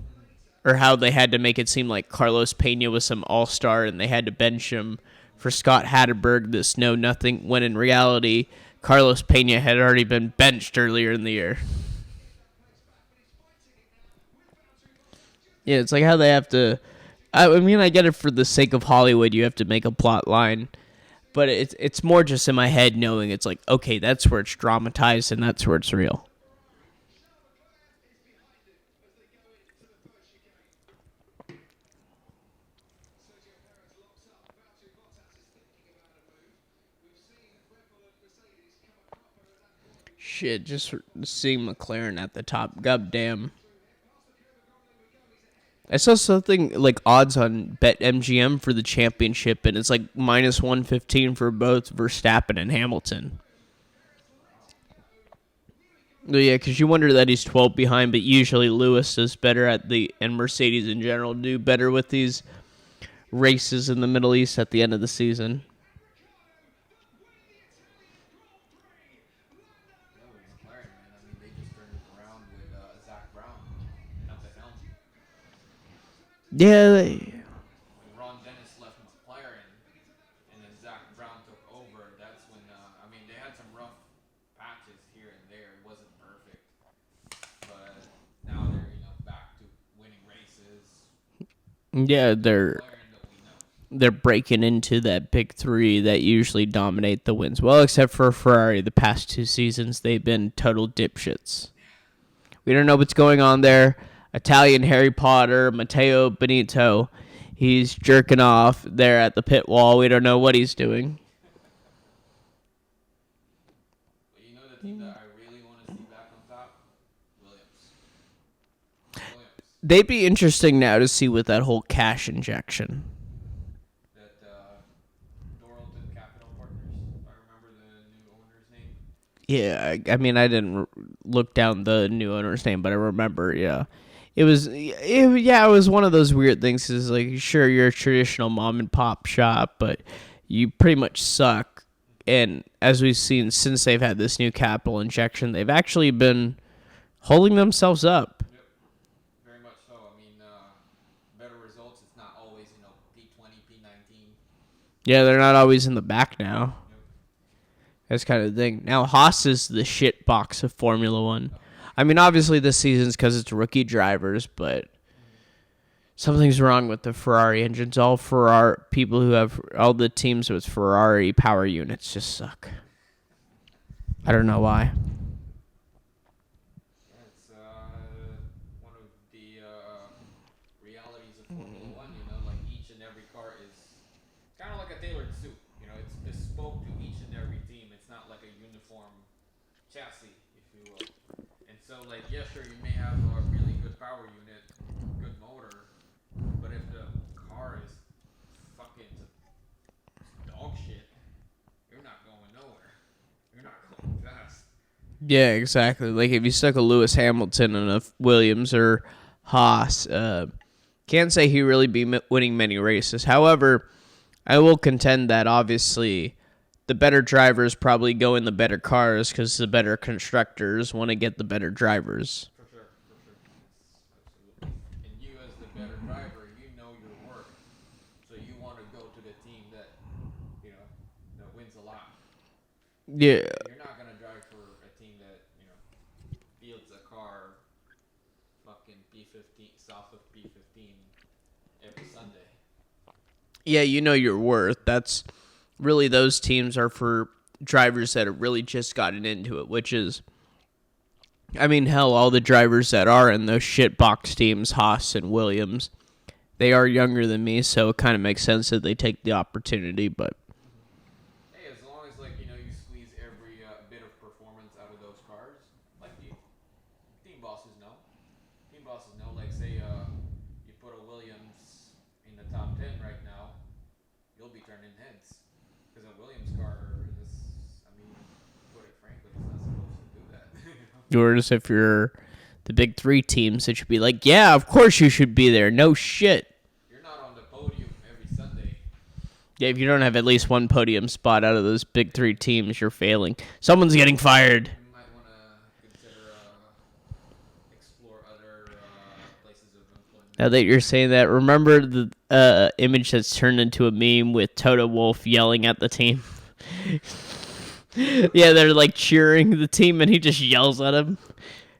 or how they had to make it seem like Carlos Pena was some all-star and they had to bench him for Scott Hatterberg, this know-nothing, when in reality, Carlos Pena had already been benched earlier in the year. Yeah, it's like how they have to... I mean, I get it for the sake of Hollywood, you have to make a plot line, but it's more just in my head knowing it's like, okay, that's where it's dramatized and that's where it's real. Shit, just seeing McLaren at the top. Goddamn. I saw something like odds on BetMGM for the championship, and it's like minus 115 for both Verstappen and Hamilton. Yeah, because you wonder that he's 12 behind, but usually Lewis does better and Mercedes in general do better with these races in the Middle East at the end of the season. Yeah, When Ron Dennis left McLaren and then Zach Brown took over, that's when, they had some rough patches here and there. It wasn't perfect. But now they're, back to winning races. yeah, McLaren that we know. they're breaking into that big three that usually dominate the wins. Well, except for Ferrari, the past 2 seasons, they've been total dipshits. We don't know what's going on there. Italian Harry Potter, Matteo Benito, he's jerking off there at the pit wall. We don't know what he's doing. But you know the team that I really want to see back on top? Williams. They'd be interesting now to see with that whole cash injection. That Doralton Capital Partners, if I remember the new owner's name. Yeah, I mean, I didn't look down the new owner's name, but I remember, yeah. It was one of those weird things. Is like, sure, you're a traditional mom and pop shop, but you pretty much suck. And as we've seen since they've had this new capital injection, they've actually been holding themselves up. Yep, very much so. I mean, better results. It's not always, P20, P19. Yeah, they're not always in the back now. Yep. That's kind of the thing. Now, Haas is the shit box of Formula One. I mean, obviously this season's because it's rookie drivers, but something's wrong with the Ferrari engines. All the teams with Ferrari power units just suck. I don't know why. Yeah, it's one of the realities of Formula One. Like each and every car is kind of like a tailored suit. It's bespoke to each and every team. It's not like a uniform chassis, if you will. And so, like, yeah, sure, you may have a really good power unit, good motor, but if the car is fucking dog shit, you're not going nowhere. You're not going fast. Yeah, exactly. Like if you stuck a Lewis Hamilton in a Williams or Haas, can't say he really be winning many races. However, I will contend that obviously the better drivers probably go in the better cars because the better constructors want to get the better drivers. For sure. Absolutely. And you as the better driver, you know your worth. So you want to go to the team that, that wins a lot. Yeah. You're not going to drive for a team that, fields a car fucking P15, south of P15 every Sunday. Yeah, you know your worth. That's really, those teams are for drivers that have really just gotten into it, which is, I mean, hell, all the drivers that are in those shit box teams, Haas and Williams, they are younger than me, so it kind of makes sense that they take the opportunity, but Hey, as long as, you squeeze every bit of performance out of those cars, like the team bosses know. Team bosses know, like, say, you put a Williams in the top 10 right now, you'll be turning heads. Because a Williams car is, put it frankly, it's not supposed to do that. or as if you're the big three teams, it should be like, yeah, of course you should be there. No shit. You're not on the podium every Sunday. Yeah, if you don't have at least one podium spot out of those big three teams, you're failing. Someone's getting fired. You might want to consider explore other places of employment. Now that you're saying that, remember the image that's turned into a meme with Toto Wolff yelling at the team? Yeah, they're like cheering the team and he just yells at him.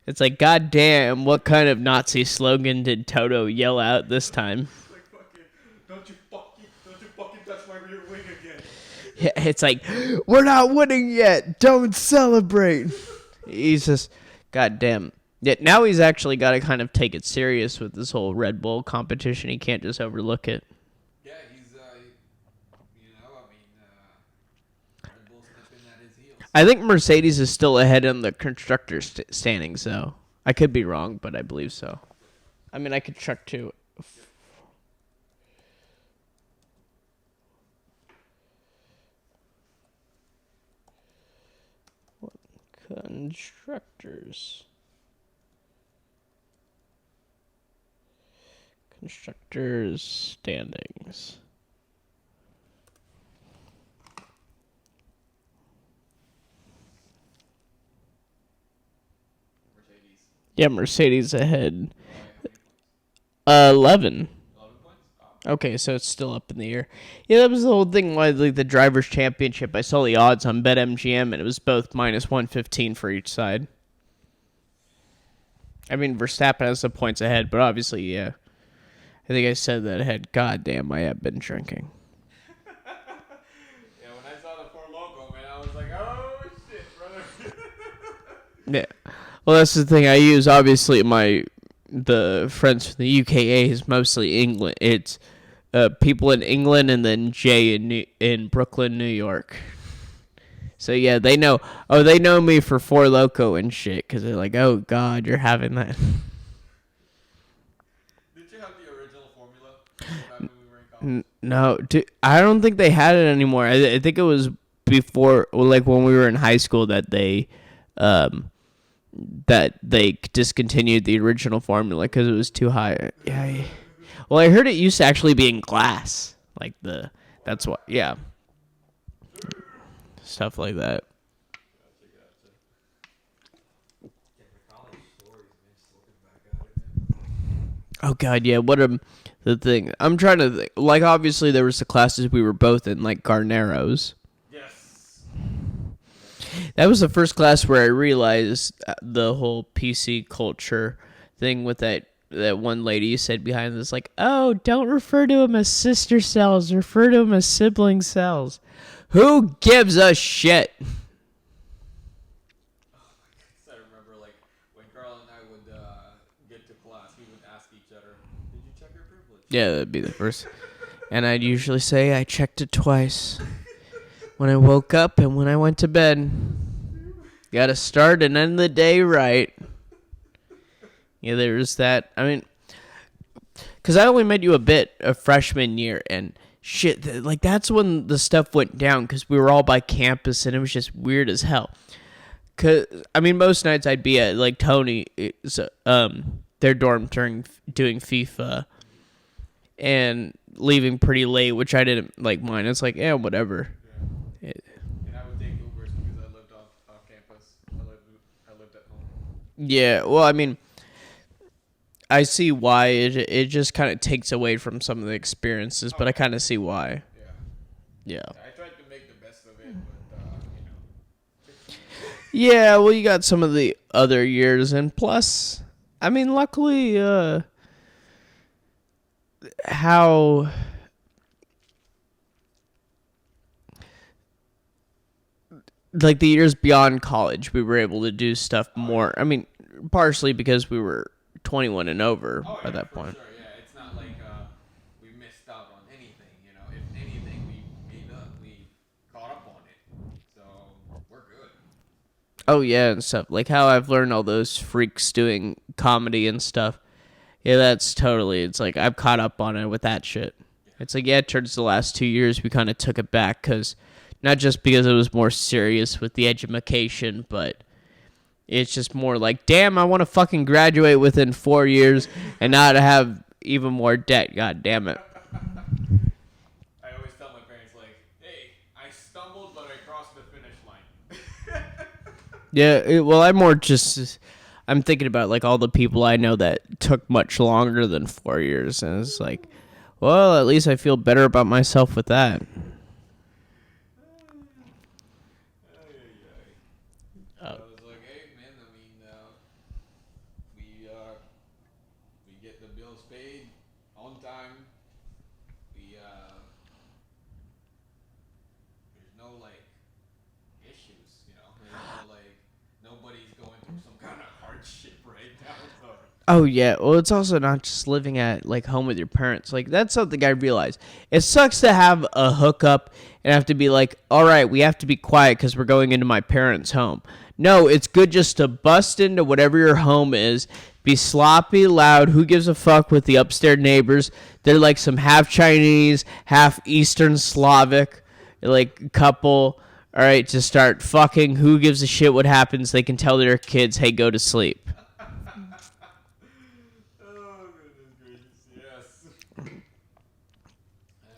It's like, God damn, what kind of Nazi slogan did Toto yell out this time? Like, fucking, don't you fucking touch my rear wing again. Yeah, it's like, we're not winning yet. Don't celebrate. He's just, God damn. Yeah, now he's actually got to kind of take it serious with this whole Red Bull competition. He can't just overlook it. Yeah, he's, Red Bull's nipping at his heels. I think Mercedes is still ahead in the constructor standings, though. I could be wrong, but I believe so. I mean, I could check too. Constructors standings. Mercedes. Yeah, Mercedes ahead. Why, 11. 11 points? Oh. Okay, so it's still up in the air. Yeah, that was the whole thing. Why, like the drivers' championship, I saw the odds on BetMGM, and it was both minus 115 for each side. I mean, Verstappen has some points ahead, but obviously, yeah. I think I said that ahead. God damn, I have been drinking. Yeah, when I saw the Four Loko, man, I was like, oh shit, brother. Yeah. Well, that's the thing. I use obviously the friends from the UKA is mostly England. It's people in England and then Jay in Brooklyn, New York. So yeah, they know. Oh, they know me for Four Loko and shit because they're like, oh God, you're having that. Did you have the original formula back when we were in college? No, dude, I don't think they had it anymore. I think it was before, like when we were in high school, that they discontinued the original formula because it was too high. Yeah. Well, I heard it used to actually be in glass, like that's what. Yeah. Stuff like that. Yeah, the college stories, man, just looking back at it, man. Oh God, yeah. What the thing? I'm trying to think. Like, obviously there was the classes we were both in, like Garneros. Yes. That was the first class where I realized the whole PC culture thing with that one lady said behind this, like, oh, don't refer to them as sister cells, refer to them as sibling cells. Who gives a shit? I remember, like, when Karl and I would get to class, we would ask each other, did you check your privilege? Yeah, that'd be the first. And I'd usually say I checked it twice. When I woke up and when I went to bed. Gotta start and end the day right. Yeah, there's that. I mean, because I only met you a freshman year, and shit, like that's when the stuff went down because we were all by campus and it was just weird as hell. Cause I mean, most nights I'd be at like Tony's, their dorm doing FIFA, and leaving pretty late, which I didn't like mine. It's like, yeah, whatever. Yeah. And I would take Ubers because I lived off campus. I lived at home. Yeah, well, I mean, I see why it just kind of takes away from some of the experiences, but I kind of see why. Yeah. Yeah. I tried to make the best of it, but Yeah, well, you got some of the other years, and plus, I mean, luckily, how like the years beyond college, we were able to do stuff more. I mean, partially because we were 21 and over oh, by yeah, that for point. Sure, yeah. It's not like we missed out on anything. You know, if anything, we caught up on it. So we're good. Oh yeah, and stuff like how I've learned all those freaks doing comedy and stuff. Yeah, that's totally. It's like I've caught up on it with that shit. It's like, yeah, towards the last 2 years we kind of took it back because not just because it was more serious with the education, but it's just more like, damn, I want to fucking graduate within 4 years and not have even more debt. God damn it. I always tell my parents, Yeah, well, I'm thinking about like all the people I know that took much longer than 4 years, and it's like, well, at least I feel better about myself with that. I was like, hey man, I mean, we we get the bills paid on time. We there's no like issues, you know. There's no like nobody's going through some kind of hardship right now. So Oh yeah, well, it's also not just living at like home with your parents. Like that's something I realized. It sucks to have a hookup and have to be like, all right, we have to be quiet because we're going into my parents' home. No, it's good just to bust into whatever your home is, be sloppy, loud. Who gives a fuck with the upstairs neighbors? They're like some half Chinese, half Eastern Slavic, like couple. All right, to start fucking. Who gives a shit what happens? They can tell their kids, hey, go to sleep. oh goodness gracious,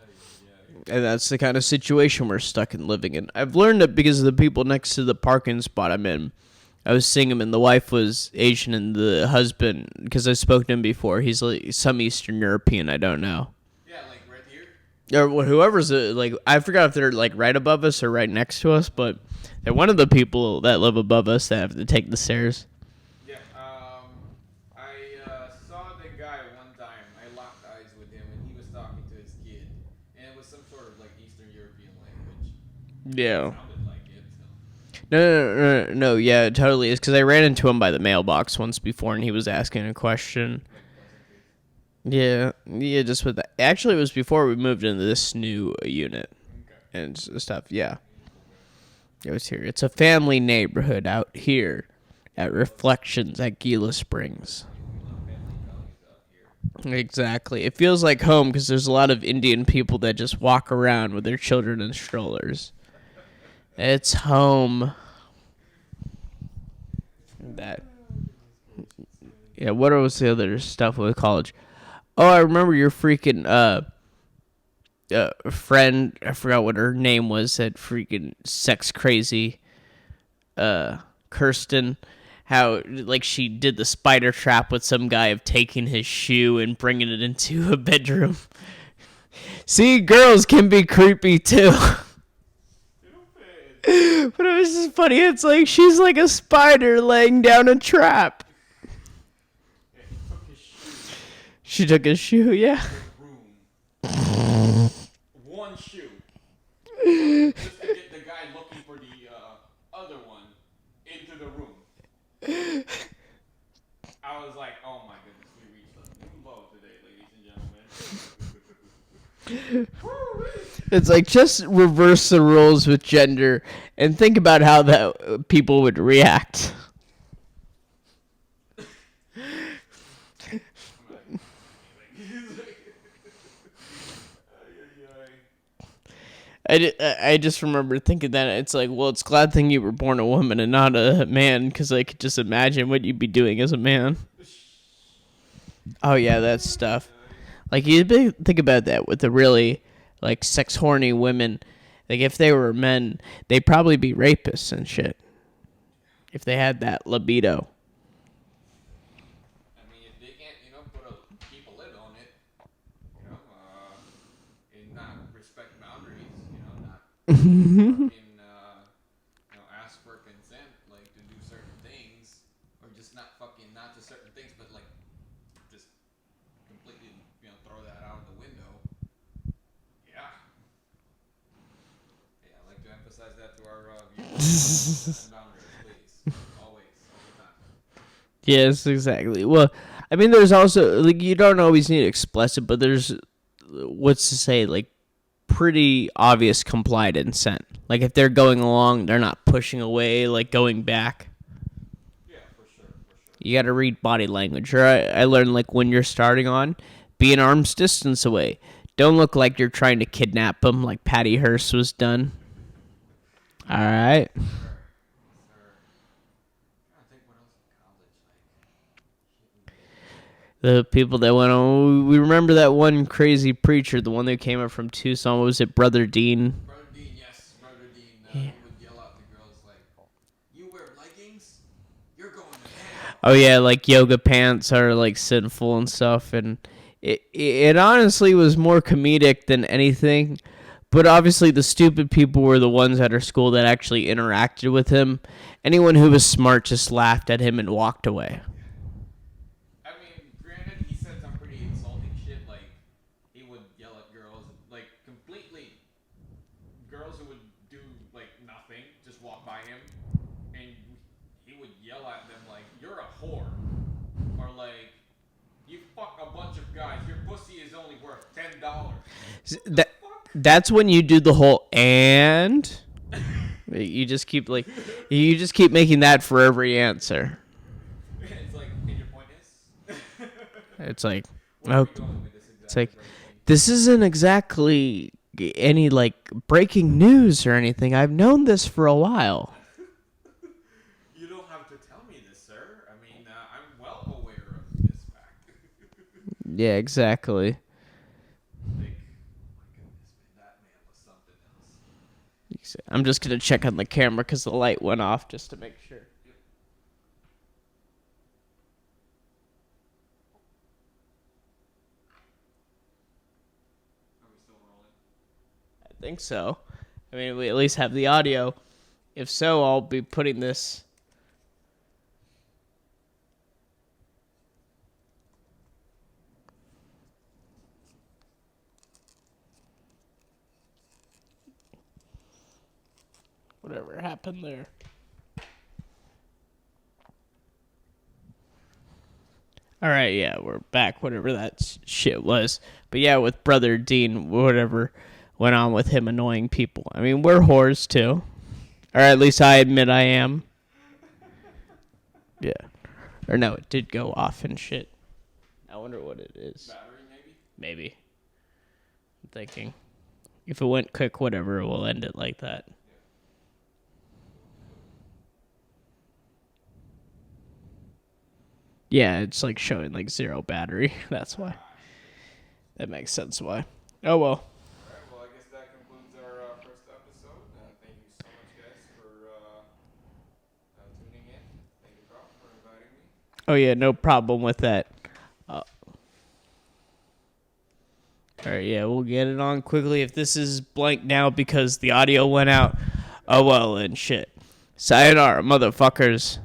yes. And that's the kind of situation we're stuck in living in. I've learned it because of the people next to the parking spot I'm in. I was seeing him, and the wife was Asian, and the husband, because I spoke to him before, he's like some Eastern European, I don't know. Yeah, like right here. Or whoever's, like, I forgot if they're, like, right above us or right next to us, but they're one of the people that live above us that have to take the stairs. Yeah, I saw the guy one time. I locked eyes with him, and he was talking to his kid, and it was some sort of like Eastern European language. Yeah. It sounded like it. So. No, yeah, it totally is, because I ran into him by the mailbox once before, and he was asking a question. Yeah, just with that. Actually, it was before we moved into this new unit and stuff, yeah. It was here. It's a family neighborhood out here at Reflections at Gila Springs. Exactly. It feels like home because there's a lot of Indian people that just walk around with their children in strollers. It's home. That. Yeah, what was the other stuff with college? Oh, I remember your freaking friend. I forgot what her name was. That freaking sex crazy, Kirsten. How like she did the spider trap with some guy of taking his shoe and bringing it into a bedroom. See, girls can be creepy too. But it was just funny. It's like she's like a spider laying down a trap. She took his shoe, yeah. Room. One shoe. Just to get the guy looking for the other one into the room. I was like, oh my goodness, we reached a new low today, ladies and gentlemen. It's like just reverse the rules with gender and think about how that people would react. I just remember thinking that it's like, well, it's a glad thing you were born a woman and not a man, because I could just imagine what you'd be doing as a man. Oh yeah, that stuff. Like you think about that with the really like sex horny women. Like if they were men, they'd probably be rapists and shit. If they had that libido. I mean, if they can't, keep a lid on it, and not respect boundaries, not fucking, ask for consent, like to do certain things, or just not fucking not to certain things, but like just completely, throw that out the window. Yeah. Yeah, I like to emphasize that to our viewers. Boundaries, please, always, all the time. Yes, exactly. Well, I mean, there's also like you don't always need explicit, but there's what's to say like pretty obvious complied consent. Like if they're going along, they're not pushing away, like going back. Yeah, for sure. You got to read body language. Or I learned like when you're starting on, be an arm's distance away. Don't look like you're trying to kidnap them, like Patty Hearst was done. All right. The people that went on, we remember that one crazy preacher, the one that came up from Tucson. What was it, Brother Dean? Brother Dean, yes, Brother Dean. He would yell out to girls like, "You wear leggings? jeans, you're going to hell. Oh yeah, like yoga pants are like sinful and stuff, and it honestly was more comedic than anything. But obviously, the stupid people were the ones at our school that actually interacted with him. Anyone who was smart just laughed at him and walked away. I mean, granted, he said some pretty insulting shit, like he would yell at girls, like completely girls who would do like nothing, just walk by him, and he would yell at them like, "You're a whore," or like, "You fuck a bunch of guys. Your pussy is only worth $10." That's when you do the whole and. You just keep making that for every answer. It's like, and your point is? It's like, Where are oh, we going with this it's like, exactly? this isn't exactly any like breaking news or anything. I've known this for a while. You don't have to tell me this, sir. I mean, I'm well aware of this fact. Yeah, exactly. Like, oh my goodness, man, that man was something else. I'm just gonna check on the camera because the light went off just to make sure. Are we still rolling? I think so. I mean, we at least have the audio. If so, I'll be putting this. Whatever happened there. All right, yeah, we're back. Whatever that shit was, but yeah, with Brother Dean, whatever went on with him annoying people. I mean, we're whores too, or at least I admit I am. Yeah, or no, it did go off and shit. I wonder what it is. Battery, maybe? Maybe. I'm thinking, if it went quick, whatever, we'll end it like that. Yeah, it's like showing like 0 battery. That's why. That makes sense why. Oh well. Alright, well, I guess that concludes our first episode. Thank you so much, guys, for tuning in. Thank you, Karl, for inviting me. Oh yeah, no problem with that. Alright, yeah, we'll get it on quickly. If this is blank now because the audio went out, oh well and shit. Sayonara, motherfuckers.